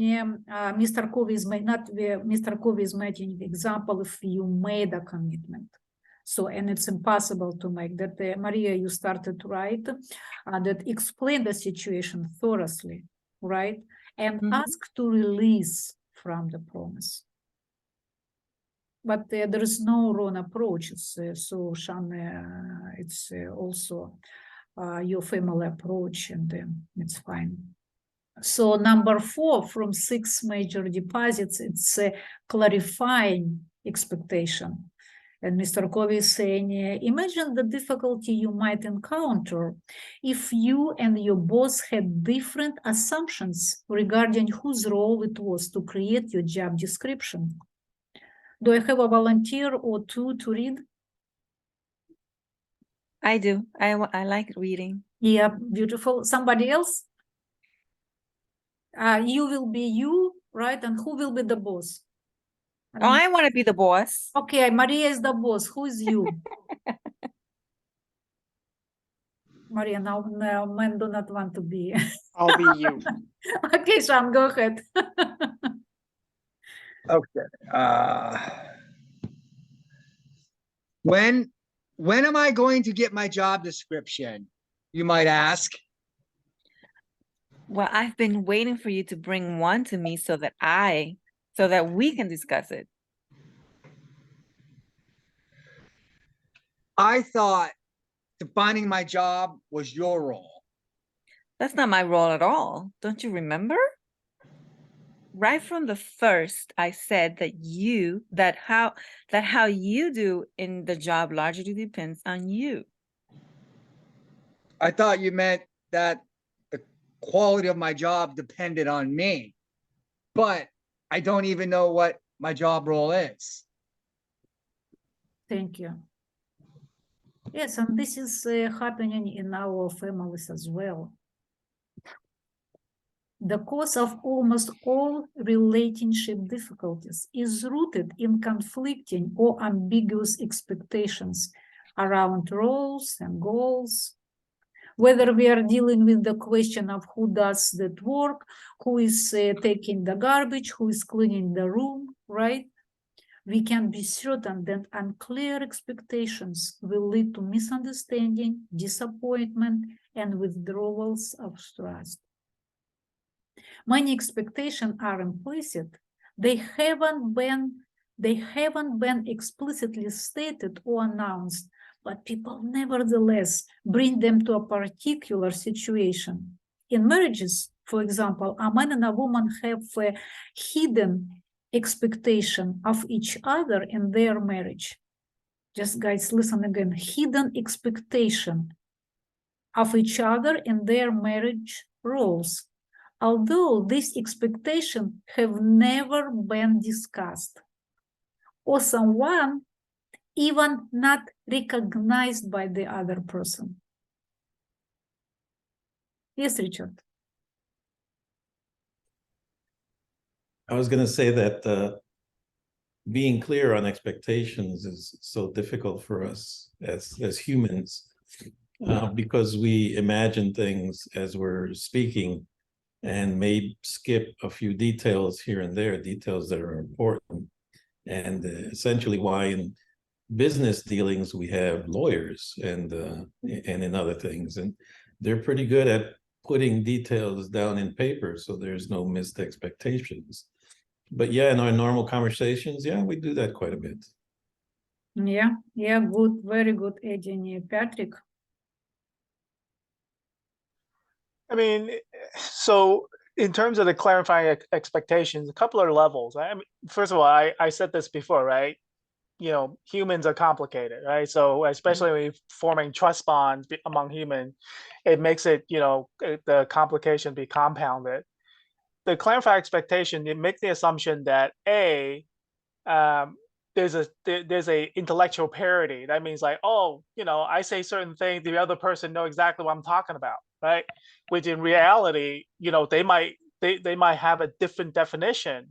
Mr. Covey is Mr. Covey is making example if you made a commitment. So, and it's impossible to make that. Maria, you started to write that explain the situation thoroughly, right? And ask to release from the promise. But there is no wrong approaches. So, Sean, it's also your family approach, and it's fine. So number 4 from 6 major deposits, it's clarifying expectation. And Mr. Covey is saying, imagine the difficulty you might encounter if you and your boss had different assumptions regarding whose role it was to create your job description. Do I have a volunteer or two to read? I do. I like reading. Yeah, beautiful. Somebody else? You will be you, right? And who will be the boss? Oh, I want to be the boss. Okay, Maria is the boss. Who is you? Maria, now men do not want to be. I'll be you. Okay, Sean, go ahead. Okay. When am I going to get my job description? You might ask. Well, I've been waiting for you to bring one to me so that I so that we can discuss it. I thought defining my job was your role. That's not my role at all. Don't you remember? Right from the first, I said that how you do in the job largely depends on you. I thought you meant that the quality of my job depended on me, but I don't even know what my job role is. Thank you. Yes, and this is happening in our families as well. The cause of almost all relationship difficulties is rooted in conflicting or ambiguous expectations around roles and goals. Whether we are dealing with the question of who does that work, who is taking the garbage, who is cleaning the room, right? We can be certain that unclear expectations will lead to misunderstanding, disappointment, and withdrawals of trust. Many expectations are implicit. They haven't been explicitly stated or announced, but people nevertheless bring them to a particular situation. In marriages, for example, a man and a woman have a hidden expectation of each other in their marriage. Just guys, listen again. Hidden expectation of each other in their marriage roles, although these expectations have never been discussed, or someone even not recognized by the other person. Yes, Richard. I was going to say that being clear on expectations is so difficult for us as humans because we imagine things as we're speaking and may skip a few details here and there, details that are important. And essentially why in business dealings we have lawyers and in other things, and they're pretty good at putting details down in paper so there's no missed expectations. But yeah, in our normal conversations, yeah, we do that quite a bit. Yeah, good, very good, Eugenie. Patrick? I mean, so in terms of the clarifying expectations, a couple of levels. I mean, first of all, I said this before, right? You know, humans are complicated, right? So especially when you're forming trust bonds among humans, it makes it, you know, the complication be compounded. The clarify expectation, it makes the assumption that there's a intellectual parity. That means like, oh, you know, I say certain things, the other person know exactly what I'm talking about, right? Which in reality, you know, they might have a different definition,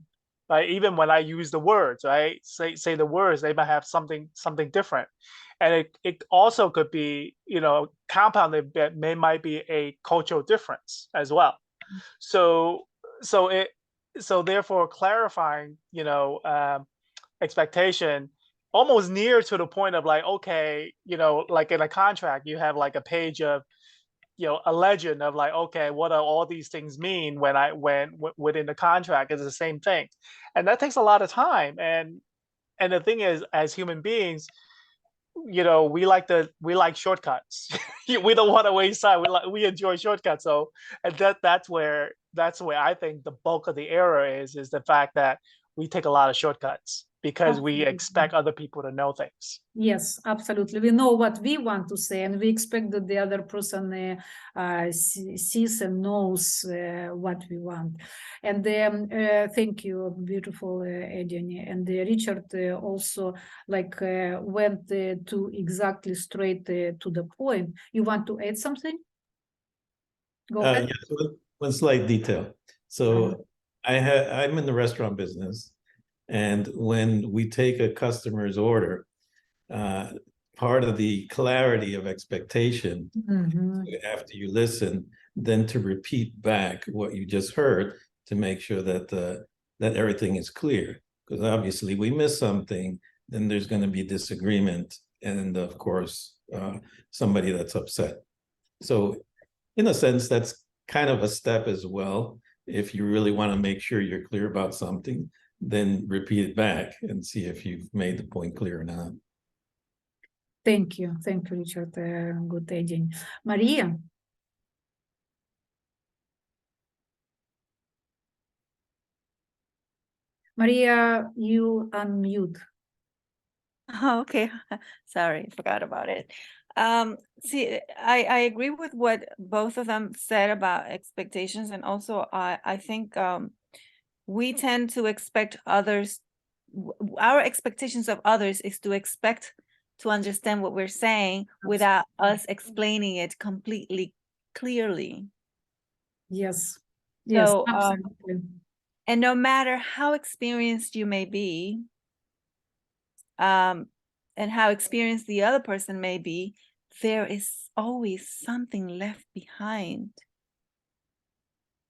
right? Even when I use the words, right? Say the words, they might have something different. And it also could be, you know, compounded that might be a cultural difference as well. So therefore clarifying, you know, expectation almost near to the point of like, okay, you know, like in a contract, you have like a page of, you know, a legend of like, okay, what do all these things mean when within the contract is the same thing. And that takes a lot of time. And the thing is, as human beings, you know, we like shortcuts. We don't want to waste time. We enjoy shortcuts. So, and that's where I think the bulk of the error is the fact that we take a lot of shortcuts because we expect other people to know things. Yes, absolutely. We know what we want to say, and we expect that the other person sees and knows what we want. And thank you, beautiful Eugenie. And Richard also like went to exactly straight to the point. You want to add something? Go ahead. Yeah, so one slight detail. So I'm in the restaurant business. And when we take a customer's order, part of the clarity of expectation, after you listen, then to repeat back what you just heard to make sure that that everything is clear. Because obviously we miss something, then there's going to be disagreement, and of course, somebody that's upset. So in a sense, that's kind of a step as well. If you really want to make sure you're clear about something, then repeat it back and see if you've made the point clear or not. Thank you, Richard. Good idea. Maria? Maria, you unmute. Oh, okay. Sorry, forgot about it. See, I agree with what both of them said about expectations, and also I think we tend to expect others. Our expectations of others is to expect to understand what we're saying without us explaining it completely clearly. Yes. Yes. So, Absolutely. and no matter how experienced you may be, and how experienced the other person may be, there is always something left behind.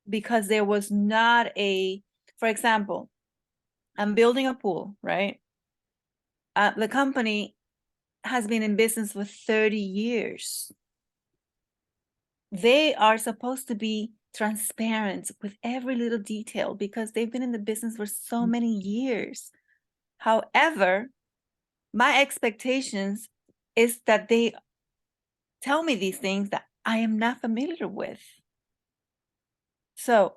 Because there was not for example, I'm building a pool, right? The company has been in business for 30 years. They are supposed to be transparent with every little detail because they've been in the business for so many years. However, my expectations is that they tell me these things that I am not familiar with. So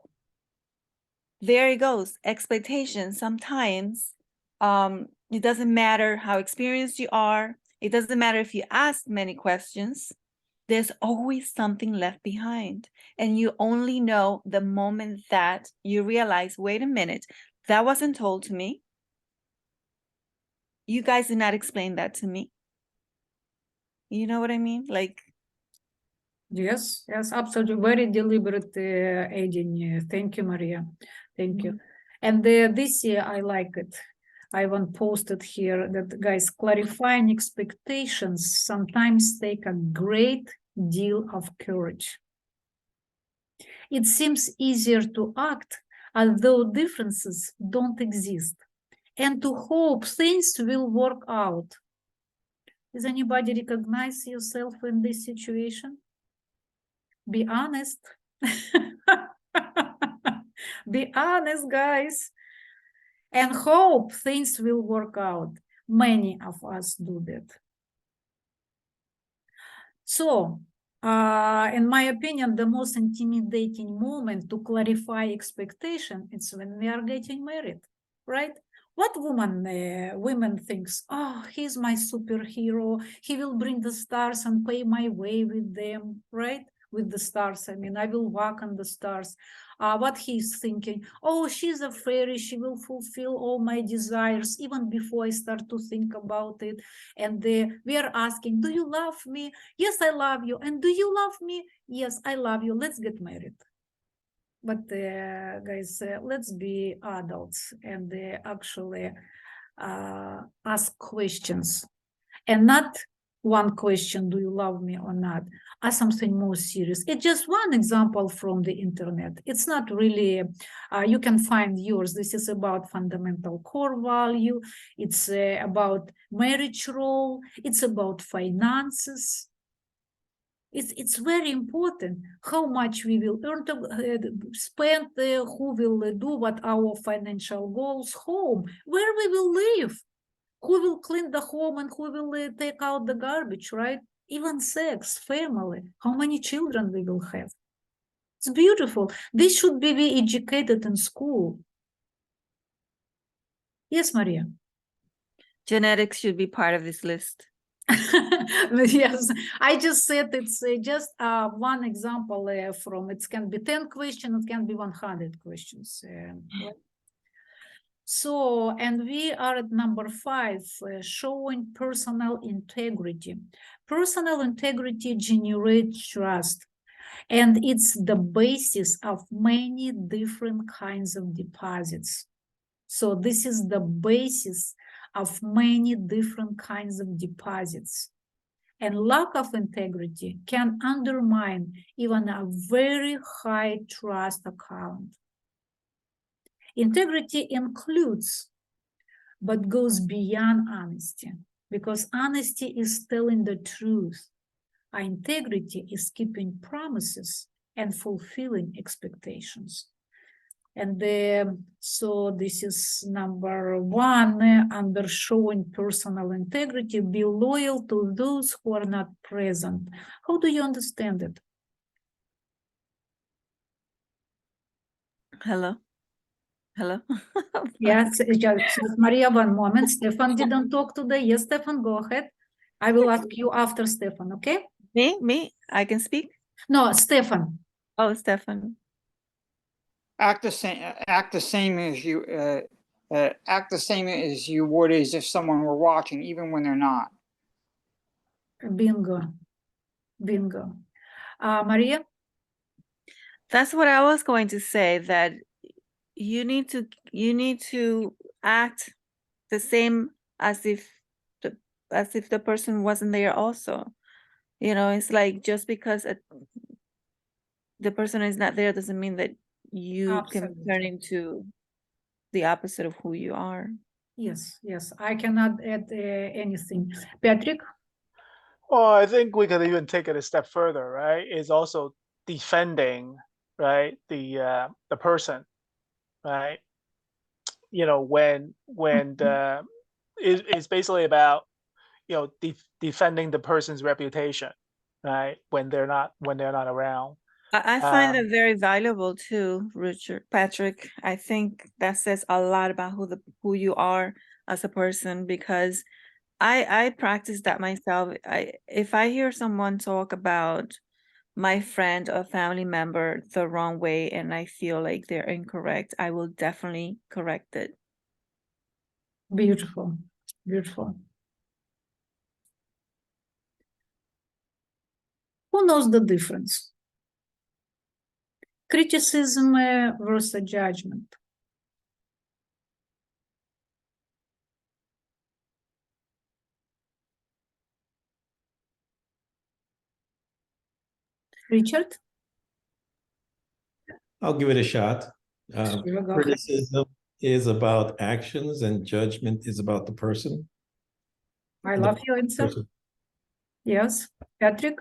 there it goes. Expectations. Sometimes it doesn't matter how experienced you are. It doesn't matter if you ask many questions. There's always something left behind. And you only know the moment that you realize, wait a minute, that wasn't told to me. You guys did not explain that to me. You know what I mean? Like, yes, absolutely. Very deliberate adding. Thank you, Maria. Thank you. And this year, I like it. I want posted here that, guys, clarifying expectations sometimes take a great deal of courage. It seems easier to act as though differences don't exist and to hope things will work out. Does anybody recognize yourself in this situation? Be honest. Be honest, guys. And hope things will work out. Many of us do that. So, in my opinion, the most intimidating moment to clarify expectation is when we are getting married, right? What women thinks, oh, he's my superhero. He will bring the stars and pay my way with them, right? With the stars, I mean, I will walk on the stars. What he's thinking, oh, she's a fairy. She will fulfill all my desires even before I start to think about it. And we are asking, do you love me? Yes, I love you. And do you love me? Yes, I love you. Let's get married. But guys, let's be adults and actually ask questions. And not one question, do you love me or not? Ask something more serious. It's just one example from the internet. It's not really, you can find yours. This is about fundamental core value. It's about marriage role. It's about finances. It's very important how much we will earn to spend, who will do what our financial goals, home, where we will live, who will clean the home and who will take out the garbage, right? Even sex, family, how many children we will have. It's beautiful. This should be educated in school. Yes, Maria. genetics should be part of this list. Yes, I just said it's just one example from, it can be 10 questions, it can be 100 questions. Right? So, and we are at number 5, showing personal integrity. Personal integrity generates trust, and it's the basis of many different kinds of deposits. So this is the basis of many different kinds of deposits. And lack of integrity can undermine even a very high trust account. Integrity includes, but goes beyond honesty, because honesty is telling the truth. Integrity is keeping promises and fulfilling expectations. And so this is number one, under showing personal integrity, be loyal to those who are not present. How do you understand it? Hello? Hello? Yes, just Maria, one moment. Stefan didn't talk today. Yes, Stefan, go ahead. I will ask you after Stefan, okay? Me? I can speak? No, Stefan. Oh, Stefan. Act the same as you, act the same as you would as if someone were watching, even when they're not. Bingo. Bingo. Maria? That's what I was going to say, that you need to act the same as if the person wasn't there also. You know, it's like just because the person is not there doesn't mean that you can Absolutely. turn into the opposite of who you are. Yes, yes. I cannot add anything. Patrick? Well, I think we could even take it a step further, right? Is also defending, right, the person, right? You know, when it's basically about, you know, defending the person's reputation, right? When they're not around. I find that very valuable too, Patrick. I think that says a lot about who you are as a person, because I practice that myself. If I hear someone talk about my friend or family member the wrong way and I feel like they're incorrect, I will definitely correct it. Beautiful, beautiful. Who knows the difference? Criticism versus judgment. Richard? I'll give it a shot. Sure, go ahead. Criticism is about actions and judgment is about the person. I love your answer. Yes, Patrick?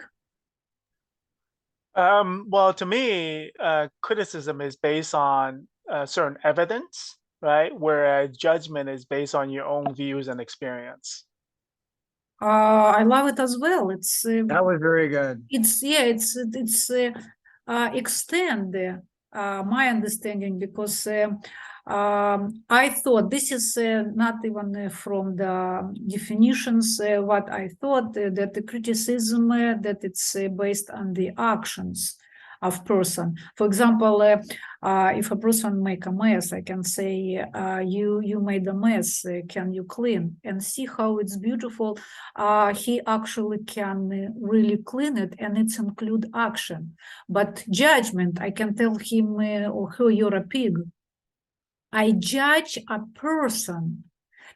Well, to me, criticism is based on certain evidence, right? Whereas judgment is based on your own views and experience. I love it as well. It's That was very good. it's extend my understanding, because I thought this is not even from the definitions. What I thought that the criticism that it's based on the actions of person. For example, if a person make a mess, I can say, you made a mess, can you clean? And see how it's beautiful. He actually can really clean it, and it's include action. But judgment, I can tell him or her, you're a pig. I judge a person.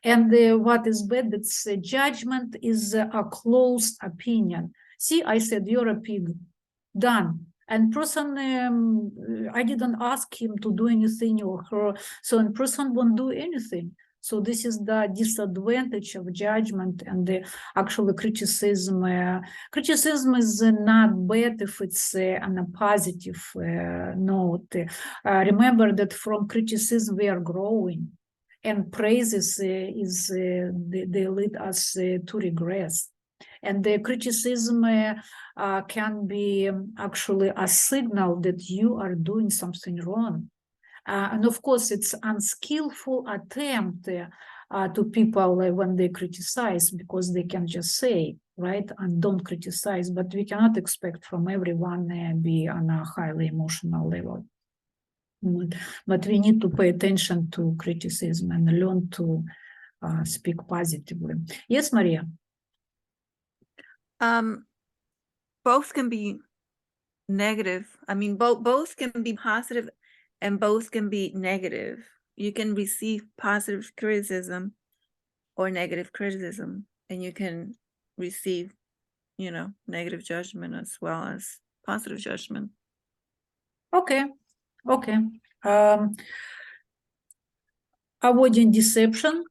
And what is bad, it's judgment is a closed opinion. See, I said, you're a pig. Done. And person, I didn't ask him to do anything or her, so in person won't do anything. So this is the disadvantage of judgment and the actual criticism. Criticism is not bad if it's on a positive note. Remember that from criticism we are growing, and praises they lead us to regress. And the criticism can be actually a signal that you are doing something wrong. And of course, it's unskillful attempt to people when they criticize, because they can just say, right, and don't criticize. But we cannot expect from everyone be on a highly emotional level. But we need to pay attention to criticism and learn to speak positively. Yes, Maria? Both can be negative. I mean, both can be positive and both can be negative. You can receive positive criticism or negative criticism, and you can receive, you know, negative judgment as well as positive judgment. Okay. Avoiding deception.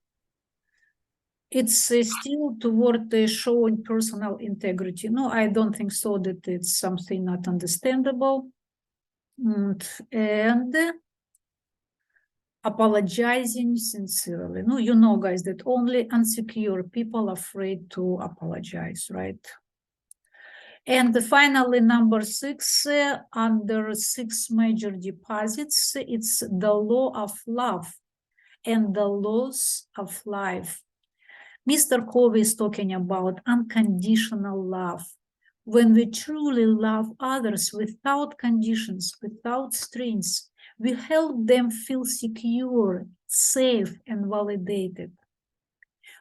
It's still toward showing personal integrity. No, I don't think so, that it's something not understandable. And apologizing sincerely. No, you know, guys, that only insecure people are afraid to apologize, right? And finally, number 6, under 6 major deposits, it's the law of love and the laws of life. Mr. Covey is talking about unconditional love. When we truly love others without conditions, without strings, we help them feel secure, safe, and validated.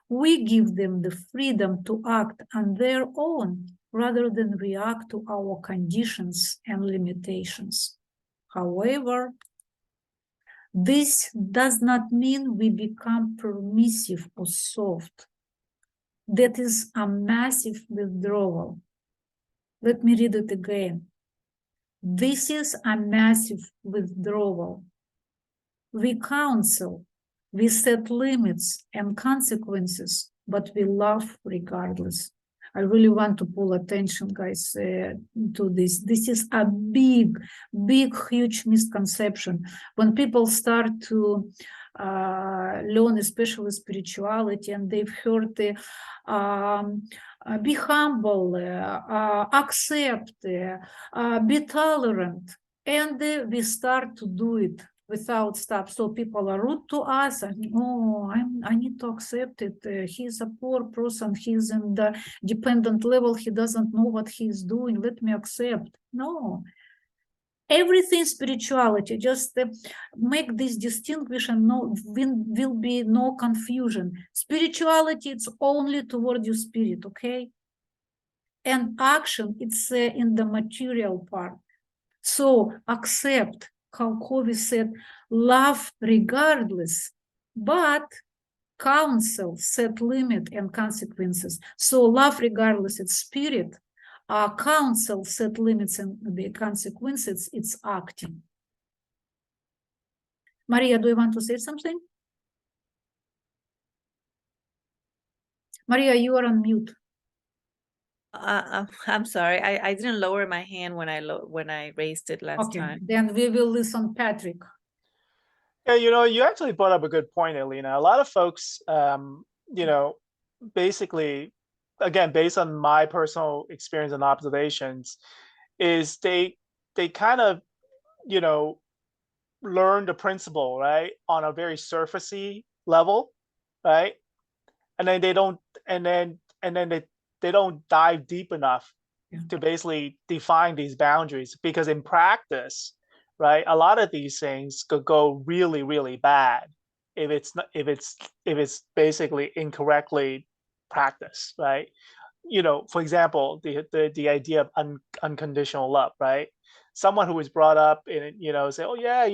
We give them the freedom to act on their own rather than react to our conditions and limitations. However, this does not mean we become permissive or soft. That is a massive withdrawal. Let me read it again. This is a massive withdrawal. We counsel, we set limits and consequences, but we love regardless. I really want to pull attention, guys, to this. This is a big, huge misconception. When people start to learn, especially spirituality, and they've heard the be humble, accept, be tolerant, and we start to do it without stop. So people are rude to us, and oh, I need to accept it. He's a poor person, he's in the dependent level, he doesn't know what he's doing, let me accept. No. Everything spirituality, just make this distinction, no, will be no confusion. Spirituality, it's only toward your spirit, okay? And action, it's in the material part. So accept, how Covey said, love regardless, but counsel, set limit and consequences. So love regardless, it's spirit. Counsel, set limits and the consequences, it's acting. Maria, do you want to say something? Maria, you are on mute. I'm sorry. I didn't lower my hand when I raised it last time. Then we will listen Patrick. Yeah, you actually brought up a good point, Elena. A lot of folks, basically, again, based on my personal experience and observations, is they kind of, learn the principle, right, on a very surfacey level, right? And then they don't dive deep enough to basically define these boundaries, because in practice, right, a lot of these things could go really, really bad if it's basically incorrectly practiced, right? For example, the idea of unconditional love, right? Someone who was brought up in, say, oh yeah,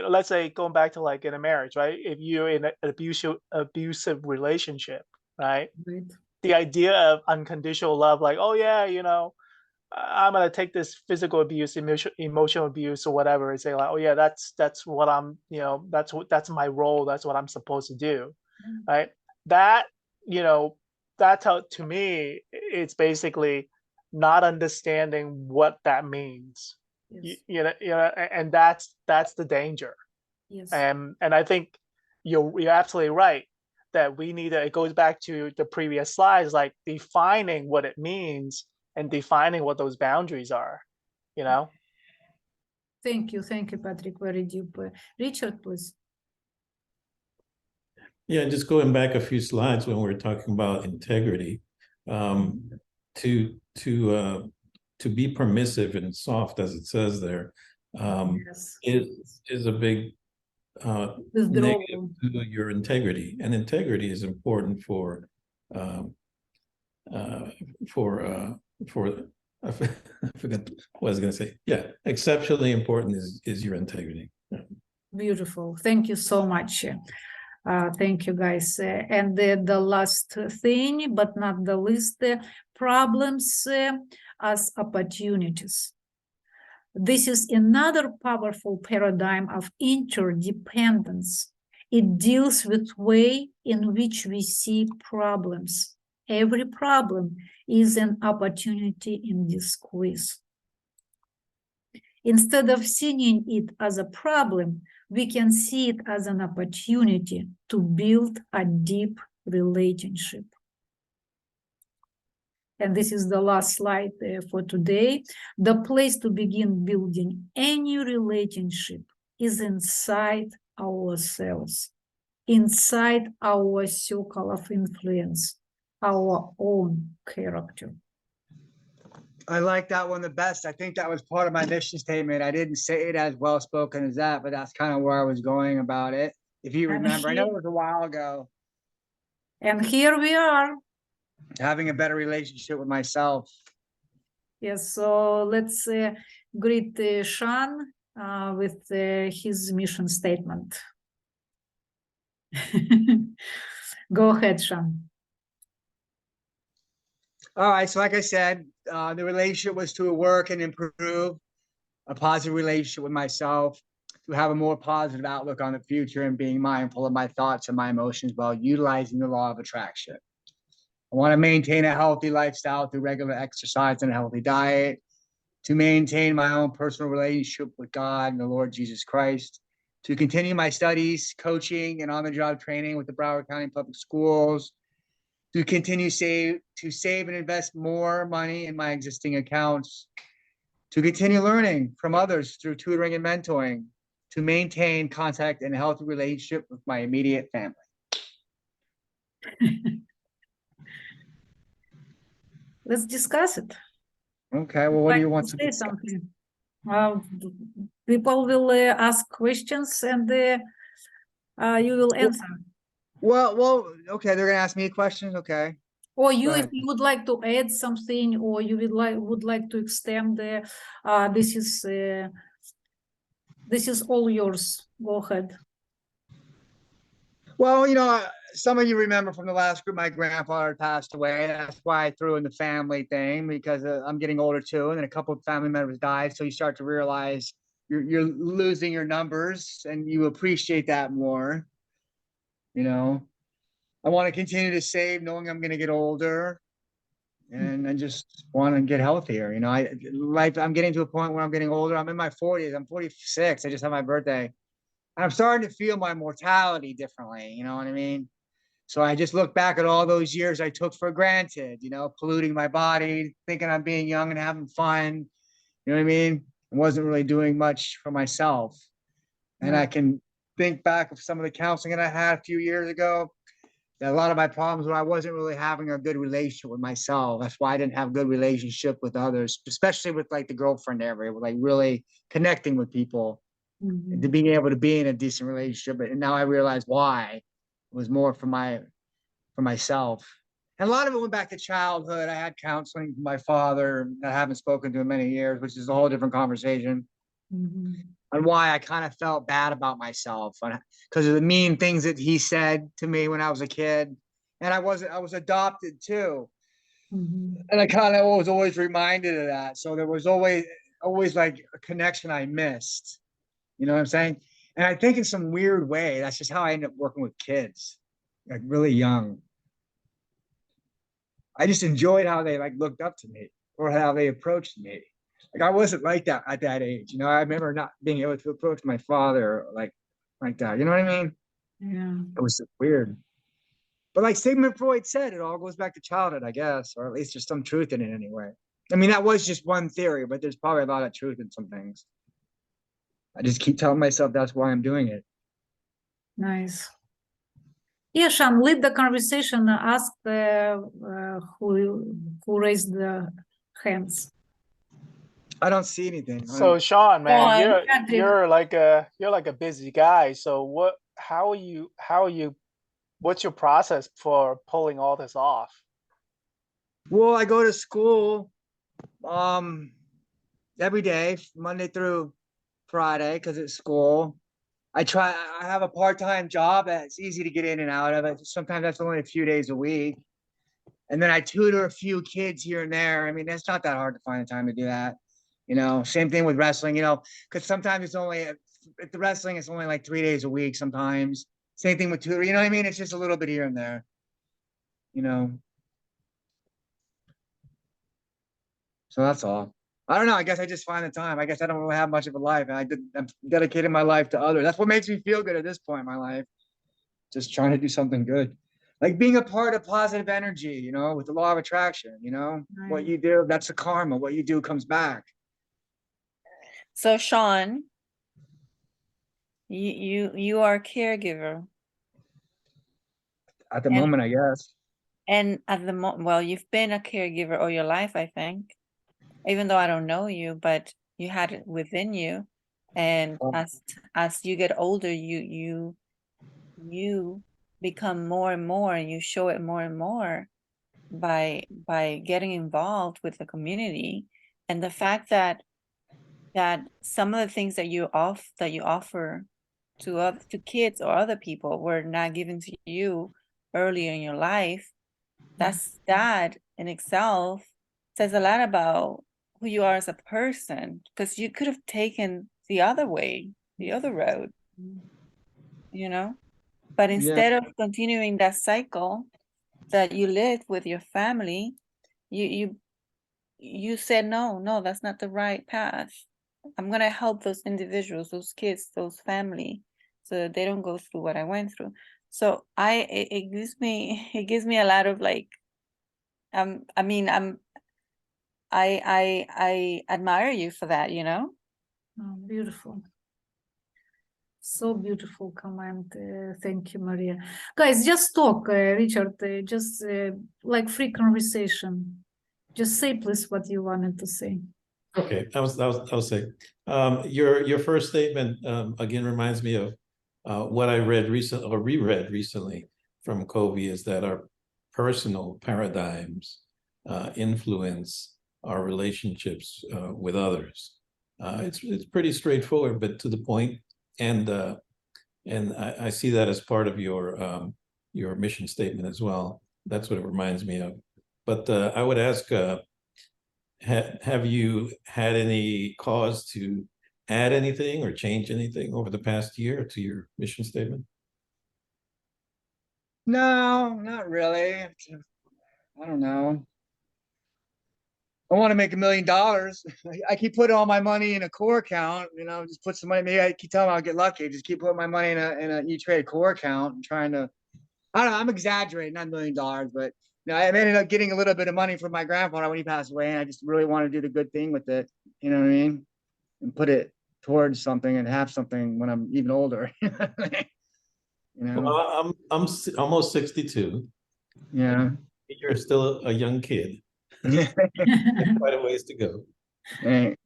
let's say going back to like in a marriage, right? If you're in an abusive relationship, right? The idea of unconditional love, like, oh yeah, I'm gonna take this physical abuse, emotional abuse, or whatever, and say like, oh yeah, that's what I'm, that's my role, that's what I'm supposed to do, right? That, that's how, to me, it's basically not understanding what that means. Yes. And that's the danger. Yes. And I think you're absolutely right that we need to, it goes back to the previous slides, like defining what it means and defining what those boundaries are, Thank you, Patrick, very deep. Richard, please. Yeah, just going back a few slides when we're talking about integrity, to be permissive and soft, as it says there, is a big negative to your integrity, and integrity is important for I forgot what I was going to say. Yeah, exceptionally important is your integrity. Yeah. Beautiful. Thank you so much. Thank you, guys. And the last thing, but not the least, problems as opportunities. This is another powerful paradigm of interdependence. It deals with the way in which we see problems. Every problem is an opportunity in this quiz. Instead of seeing it as a problem, we can see it as an opportunity to build a deep relationship. And this is the last slide for today. The place to begin building any relationship is inside ourselves, inside our circle of influence, our own character. I like that one the best. I think that was part of my mission statement. I didn't say it as well spoken as that, but that's kind of where I was going about it. If you And remember, I know here- it was a while ago. And here we are. Having a better relationship with myself. Yes, so let's greet Sean with his mission statement. Go ahead, Sean. All right, so like I said, the relationship was to work and improve a positive relationship with myself, to have a more positive outlook on the future and being mindful of my thoughts and my emotions while utilizing the law of attraction. I want to maintain a healthy lifestyle through regular exercise and a healthy diet, to maintain my own personal relationship with God and the Lord Jesus Christ, to continue my studies, coaching, and on-the-job training with the Broward County Public Schools, to continue to save and invest more money in my existing accounts, to continue learning from others through tutoring and mentoring, to maintain contact and a healthy relationship with my immediate family. Let's discuss it. Okay, well, what do you want to say discuss? something? People will ask questions and you will answer. Well, okay, they're gonna ask me questions, okay. Or you, Go if ahead. you would like to add something, or you would like to extend the, this is all yours. Go ahead. Well, some of you remember from the last group, my grandfather passed away. That's why I threw in the family thing, because I'm getting older too, and then a couple of family members died. So you start to realize you're losing your numbers, and you appreciate that more. I want to continue to save, knowing I'm going to get older, and I just want to get healthier. I'm getting to a point where I'm getting older. I'm in my 40s. I'm 46. I just had my birthday. And I'm starting to feel my mortality differently. You know what I mean? So I just look back at all those years I took for granted, polluting my body, thinking I'm being young and having fun. You know what I mean? I wasn't really doing much for myself. And I can think back of some of the counseling that I had a few years ago. That a lot of my problems were I wasn't really having a good relationship with myself. That's why I didn't have a good relationship with others, especially with like the girlfriend area, with like really connecting with people, to being able to be in a decent relationship. And now I realize why. It was more for myself. And a lot of it went back to childhood. I had counseling from my father. I haven't spoken to in many years, which is a whole different conversation. On why I kind of felt bad about myself, because of the mean things that he said to me when I was a kid. And I was adopted too. And I kind of was always reminded of that. So there was always like a connection I missed. You know what I'm saying? And I think in some weird way, that's just how I ended up working with kids, like really young. I just enjoyed how they like looked up to me or how they approached me. Like I wasn't like that at that age. I remember not being able to approach my father like that. You know what I mean? Yeah. It was weird. But like Sigmund Freud said, it all goes back to childhood, I guess, or at least there's some truth in it anyway. I mean, that was just one theory, but there's probably a lot of truth in some things. I just keep telling myself that's why I'm doing it. Nice. Yeah, Sean, lead the conversation. Ask who raised the hands. I don't see anything. So Sean, man, Patrick. you're like a busy guy. So what's your process for pulling all this off? Well, I go to school every day, Monday through Friday, because it's school. I have a part-time job that's easy to get in and out of it. Sometimes that's only a few days a week. And then I tutor a few kids here and there. I mean, it's not that hard to find the time to do that. Same thing with wrestling, because sometimes at the wrestling, it's only like 3 days a week sometimes. Same thing with tutor, you know what I mean? It's just a little bit here and there, So that's all. I don't know. I guess I just find the time. I guess I don't really have much of a life. And I'm dedicating my life to others. That's what makes me feel good at this point in my life. Just trying to do something good. Like being a part of positive energy, you know, with the law of attraction, you know, what you do, that's the karma. What you do comes back. So Sean, you are a caregiver. At the And- moment, I guess. And at the moment, well, you've been a caregiver all your life, I think. Even though I don't know you, but you had it within you. And Oh. as you get older, you become more and more, and you show it more and more by getting involved with the community. And the fact that some of the things that you offer to kids or other people were not given to you earlier in your life, that in itself says a lot about who you are as a person, because you could have taken the other way, the other road, you know, but instead of continuing that cycle that you lived with your family, you said, no, that's not the right path. I'm gonna help those individuals, those kids, those family, so that they don't go through what I went through. So it gives me a lot of like, I mean, I admire you for that, you know? Oh, beautiful. So beautiful comment. Thank you, Maria. Guys, just talk, Richard, just like free conversation. Just say, please, what you wanted to say. Okay, I'll say. Your first statement again reminds me of what I read recently or reread recently from Covey, is that our personal paradigms influence our relationships with others. It's pretty straightforward, but to the point, and I see that as part of your mission statement as well. That's what it reminds me of. But I would ask, have you had any cause to add anything or change anything over the past year to your mission statement? No, not really. I don't know. I want to make $1 million. I keep putting all my money in a core account, you know, just put some money. Maybe I keep telling them I'll get lucky. Just keep putting my money in a E-Trade core account and trying to, I don't know, I'm exaggerating, not $1 million, but you know, I ended up getting a little bit of money from my grandfather when he passed away. And I just really want to do the good thing with it. You know what I mean? And put it towards something and have something when I'm even older. You know? Well, I'm almost 62. Yeah. You're still a young kid. Quite a ways to go. Right.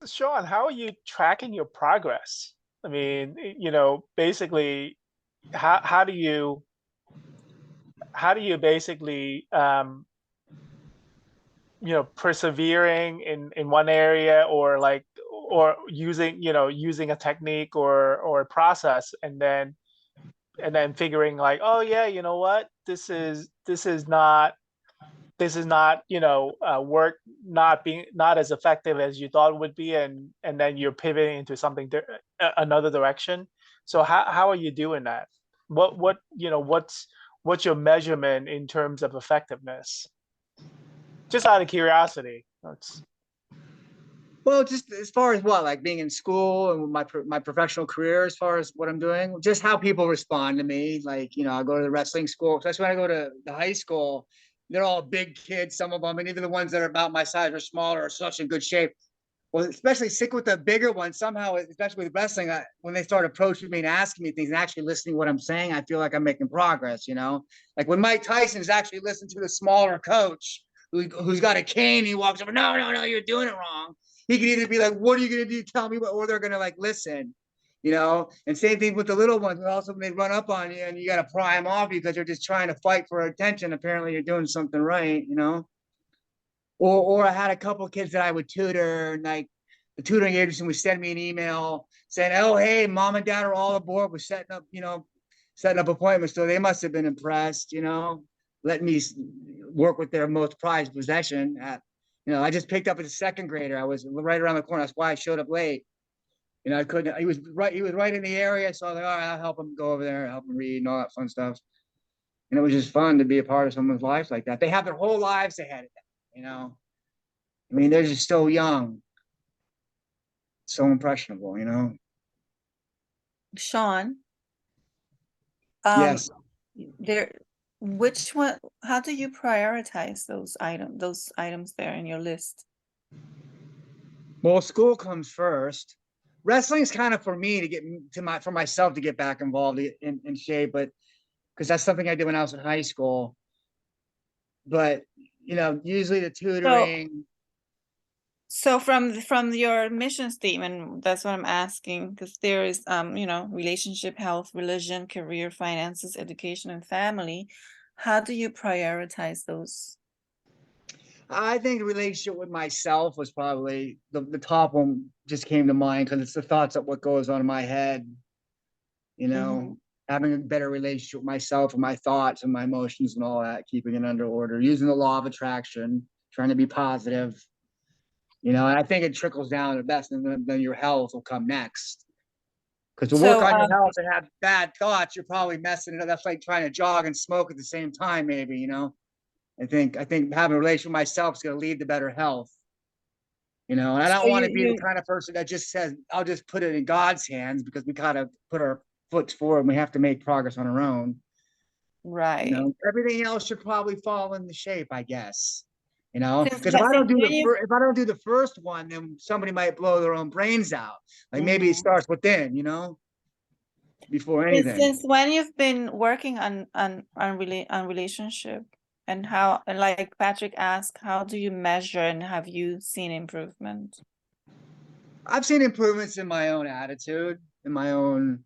Sean, how are you tracking your progress? I mean, you know, basically, how do you basically you know, persevering in one area, or like, or using, you know, using a technique or a process, and then figuring like, oh yeah, you know what, this is not, you know, work not as effective as you thought it would be, and then you're pivoting into something another direction. So how are you doing that? What you know, what's your measurement in terms of effectiveness? Just out of curiosity. Well, just as far as what, like being in school and my professional career, as far as what I'm doing, just how people respond to me. Like, you know, I go to the wrestling school, especially when I go to the high school, they're all big kids, some of them, and even the ones that are about my size or smaller are such in good shape. Well, especially stick with the bigger ones. Somehow, especially with wrestling, when they start approaching me and asking me things and actually listening to what I'm saying, I feel like I'm making progress, you know? Like when Mike Tyson's actually listening to the smaller coach who's got a cane, he walks over, no, you're doing it wrong. He could either be like, what are you going to do? Tell me what, or they're going to like listen, you know? And same thing with the little ones. Also, when they run up on you and you got to pry them off because they're just trying to fight for attention. Apparently you're doing something right, you know? Or I had a couple of kids that I would tutor, and like the tutoring agency would send me an email saying, oh, hey, mom and dad are all aboard. We're setting up appointments. So they must have been impressed, you know, letting me work with their most prized possession. You know, I just picked up as a second grader. I was right around the corner. That's why I showed up late. You know, I couldn't, he was right in the area. So I was like, all right, I'll help him go over there, help him read and all that fun stuff. And it was just fun to be a part of someone's life like that. They have their whole lives ahead of them, you know. I mean, they're just so young, so impressionable, you know? Sean, Yes. there, which one, how do you prioritize those items there in your list? Well, school comes first. Wrestling's kind of for me to get for myself to get back involved in shape, but because that's something I did when I was in high school. But you know, usually the tutoring. So from your mission statement, that's what I'm asking, because there is you know, relationship, health, religion, career, finances, education, and family. How do you prioritize those? I think the relationship with myself was probably the top one, just came to mind because it's the thoughts of what goes on in my head. You know, having a better relationship with myself and my thoughts and my emotions and all that, keeping it under order, using the law of attraction, trying to be positive. You know, and I think it trickles down to the best, and then your health will come next. Because to work So, on your health and have bad thoughts, you're probably messing it up. That's like trying to jog and smoke at the same time, maybe, you know. I think having a relationship with myself is going to lead to better health. You know, and I don't want to be the kind of person that just says, I'll just put it in God's hands, because we gotta put our foot forward and we have to make progress on our own. right. You know, everything else should probably fall into shape, I guess. You know, Since because if I when don't do you- if I don't do the first one, then somebody might blow their own brains out. Like maybe it starts within, you know, before anything. Since when you've been working on relationship, and how, and like Patrick asked, how do you measure and have you seen improvement? I've seen improvements in my own attitude, in my own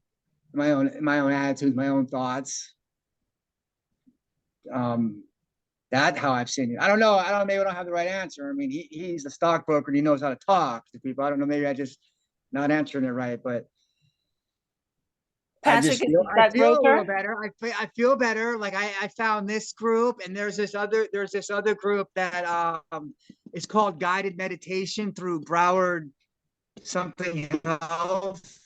attitude, my own thoughts. That's how I've seen it. I don't know. Maybe I don't have the right answer. I mean, he's a stockbroker and he knows how to talk to people. I don't know. Maybe I just not answering it right, but Patrick is a I feel a stockbroker? little better. I feel better. Like I found this group, and there's this other group that it's called Guided Meditation through Broward something health.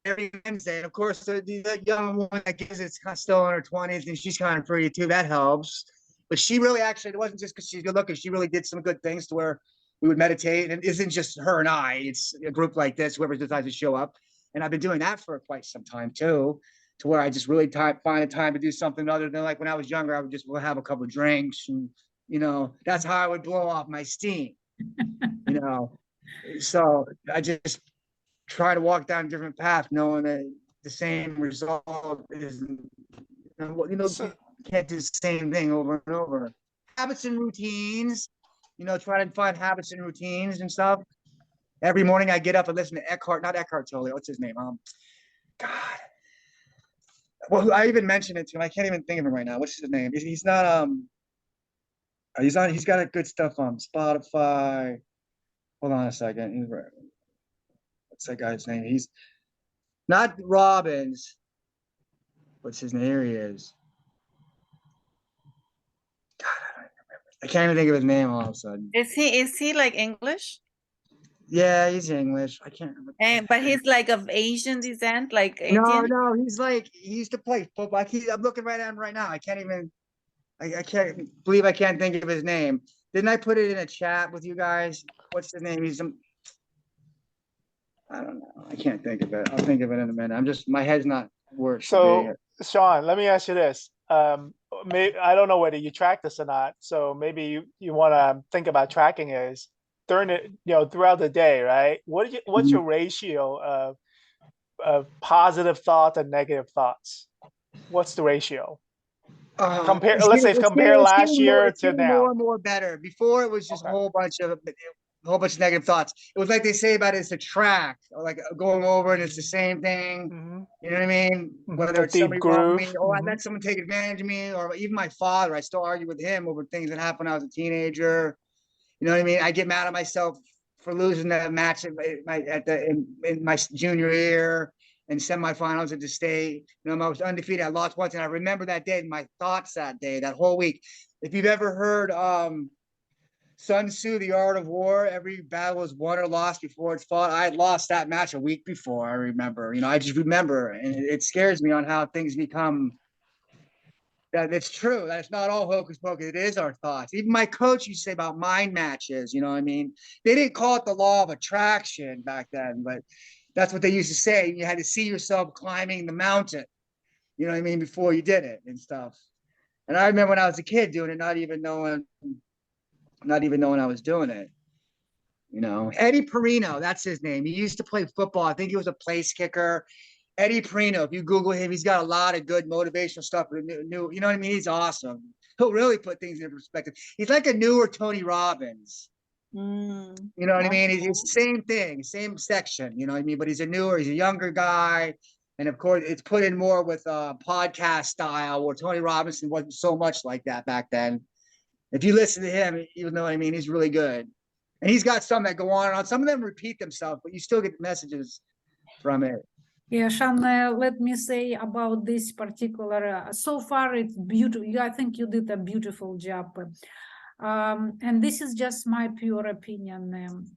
Every Wednesday, and of course, the young woman, I guess it's kind of still in her 20s, and she's kind of pretty too. That helps. But she really, actually, it wasn't just because she's good looking. She really did some good things to where we would meditate, and it isn't just her and I. It's a group like this, whoever decides to show up. And I've been doing that for quite some time too, to where I just really find a time to do something other than, like when I was younger, I would just have a couple of drinks, and you know, that's how I would blow off my steam. You know, so I just try to walk down a different path, knowing that the same result is, you know, you can't do the same thing over and over. Habits and routines, you know, try to find habits and routines and stuff. Every morning I get up and listen to not Eckhart Tolle, what's his name? God. Well, I even mentioned it to him. I can't even think of him right now. What's his name? He's not, he's got a good stuff on Spotify. Hold on a second. What's that guy's name? He's not Robbins. What's his name? Here he is. God, I don't remember. I can't even think of his name all of a sudden. Is he like English? Yeah, he's English. I can't remember. But he's like of Asian descent, like Indian? No, he's like, he used to play football. I'm looking right at him right now. I can't believe I can't think of his name. Didn't I put it in a chat with you guys? What's his name? I don't know. I can't think of it. I'll think of it in a minute. My head's not working. So, Sean, let me ask you this. I don't know whether you track this or not. So maybe you want to think about tracking is throughout the day, right? What's your ratio of positive thoughts and negative thoughts? What's the ratio? Let's say compare last year to now. More and more better. Before it was just a whole bunch of negative thoughts. It was like they say about it, it's a track, like going over and it's the same thing. You know what I mean? Whether it's somebody wrong me, or I let someone take advantage of me, or even my father, I still argue with him over things that happened when I was a teenager. You know what I mean? I get mad at myself for losing that match in my junior year and semifinals at the state. You know, I was undefeated. I lost once, and I remember that day, my thoughts that day, that whole week. If you've ever heard Sun Tzu, The Art of War, every battle is won or lost before it's fought. I had lost that match a week before, I remember. You know, I just remember, and it scares me on how things become That's true. That's not all hocus pocus. It is our thoughts. Even my coach used to say about mind matches, you know what I mean? They didn't call it the law of attraction back then, but that's what they used to say. You had to see yourself climbing the mountain, you know what I mean, before you did it and stuff. And I remember when I was a kid doing it, not even knowing I was doing it. You know, Eddie Perino, that's his name. He used to play football. I think he was a place kicker. Eddie Perino, if you Google him, he's got a lot of good motivational stuff. You know what I mean? He's awesome. He'll really put things into perspective. He's like a newer Tony Robbins. Mm, You know what I mean? It's okay. the same thing, same section. You know what I mean? But he's a younger guy. And of course, it's put in more with podcast style, where Tony Robinson wasn't so much like that back then. If you listen to him, you know what I mean? He's really good. And he's got some that go on and on. Some of them repeat themselves, but you still get messages from it. Yeah, Sean, let me say about this particular, so far it's beautiful. I think you did a beautiful job. And this is just my pure opinion.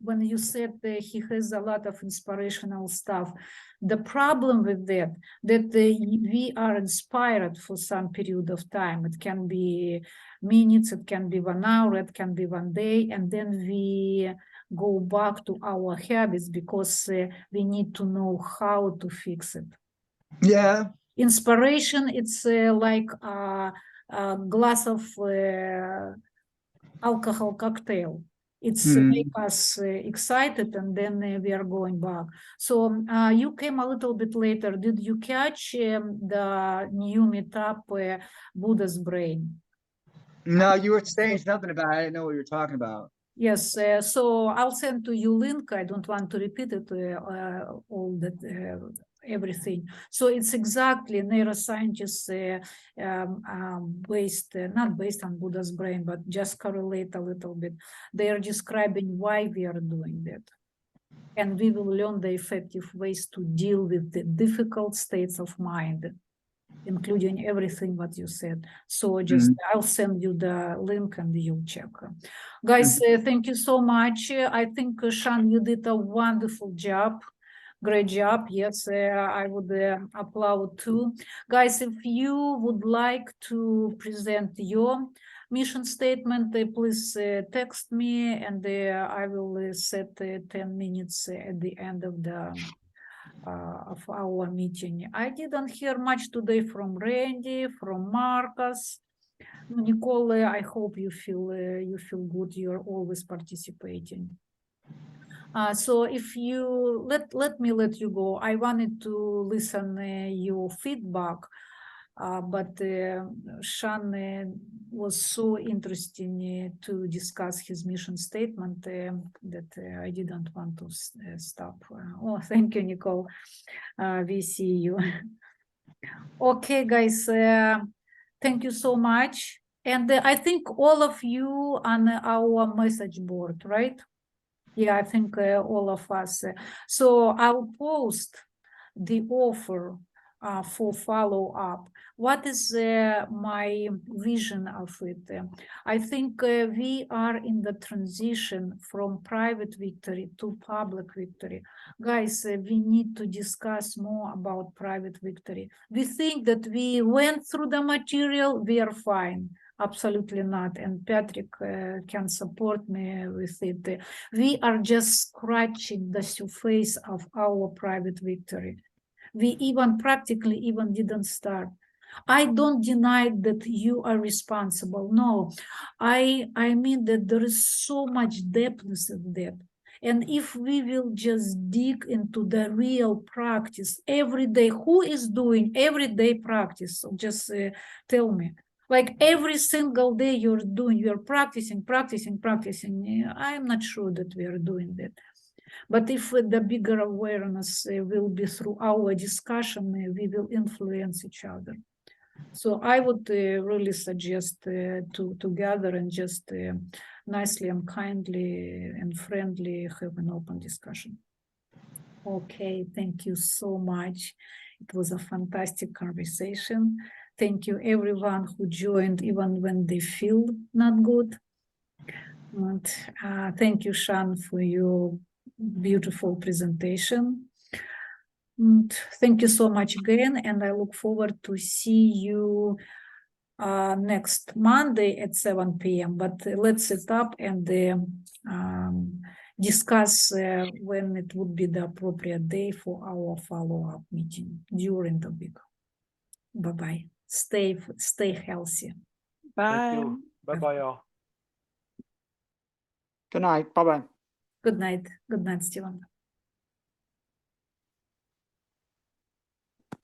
When you said he has a lot of inspirational stuff, the problem with that we are inspired for some period of time. It can be minutes, it can be 1 hour, it can be 1 day, and then we go back to our habits because we need to know how to fix it. Yeah. Inspiration, it's like a glass of alcohol cocktail. It's make us excited, and then we are going back. So you came a little bit later. Did you catch the new meetup, Buddha's Brain? No, you were saying something about it. I didn't know what you were talking about. Yes, so I'll send to you link. I don't want to repeat it, all that, everything. So it's exactly neuroscientists based, not based on Buddha's brain, but just correlate a little bit. They are describing why we are doing that. And we will learn the effective ways to deal with the difficult states of mind, including everything what you said. So just I'll send you the link and you'll check. Guys, thank you so much. I think, Sean, you did a wonderful job. Great job. Yes, I would applaud too. Guys, if you would like to present your mission statement, please text me, and I will set 10 minutes at the end of the of our meeting. I didn't hear much today from Randy, from Marcus. Nicole, I hope you feel good. You're always participating. So if you let me let you go. I wanted to listen your feedback, but Sean was so interesting to discuss his mission statement that I didn't want to stop. Oh, thank you, Nicole. We see you. Okay, guys, thank you so much. And I think all of you on our message board, right? Yeah, I think all of us. So I'll post the offer for follow-up. What is my vision of it? I think we are in the transition from private victory to public victory. Guys, we need to discuss more about private victory. We think that we went through the material, we are fine. Absolutely not. And Patrick can support me with it. We are just scratching the surface of our private victory. We practically didn't start. I don't deny that you are responsible. No, I mean that there is so much depthness in that. And if we will just dig into the real practice every day, who is doing everyday practice? So just tell me. Like every single day you're practicing. I'm not sure that we are doing that. But if the bigger awareness will be through our discussion, we will influence each other. So I would really suggest to gather and just nicely and kindly and friendly have an open discussion. Okay, thank you so much. It was a fantastic conversation. Thank you everyone who joined even when they feel not good. And thank you, Sean, for your beautiful presentation. And thank you so much again, and I look forward to see you next Monday at 7 p.m. But let's set up and discuss when it would be the appropriate day for our follow-up meeting during the week. Bye-bye. Stay healthy. Bye. Thank you. Bye-bye, all. Good night. Bye-bye. Good night. Good night, Stephen.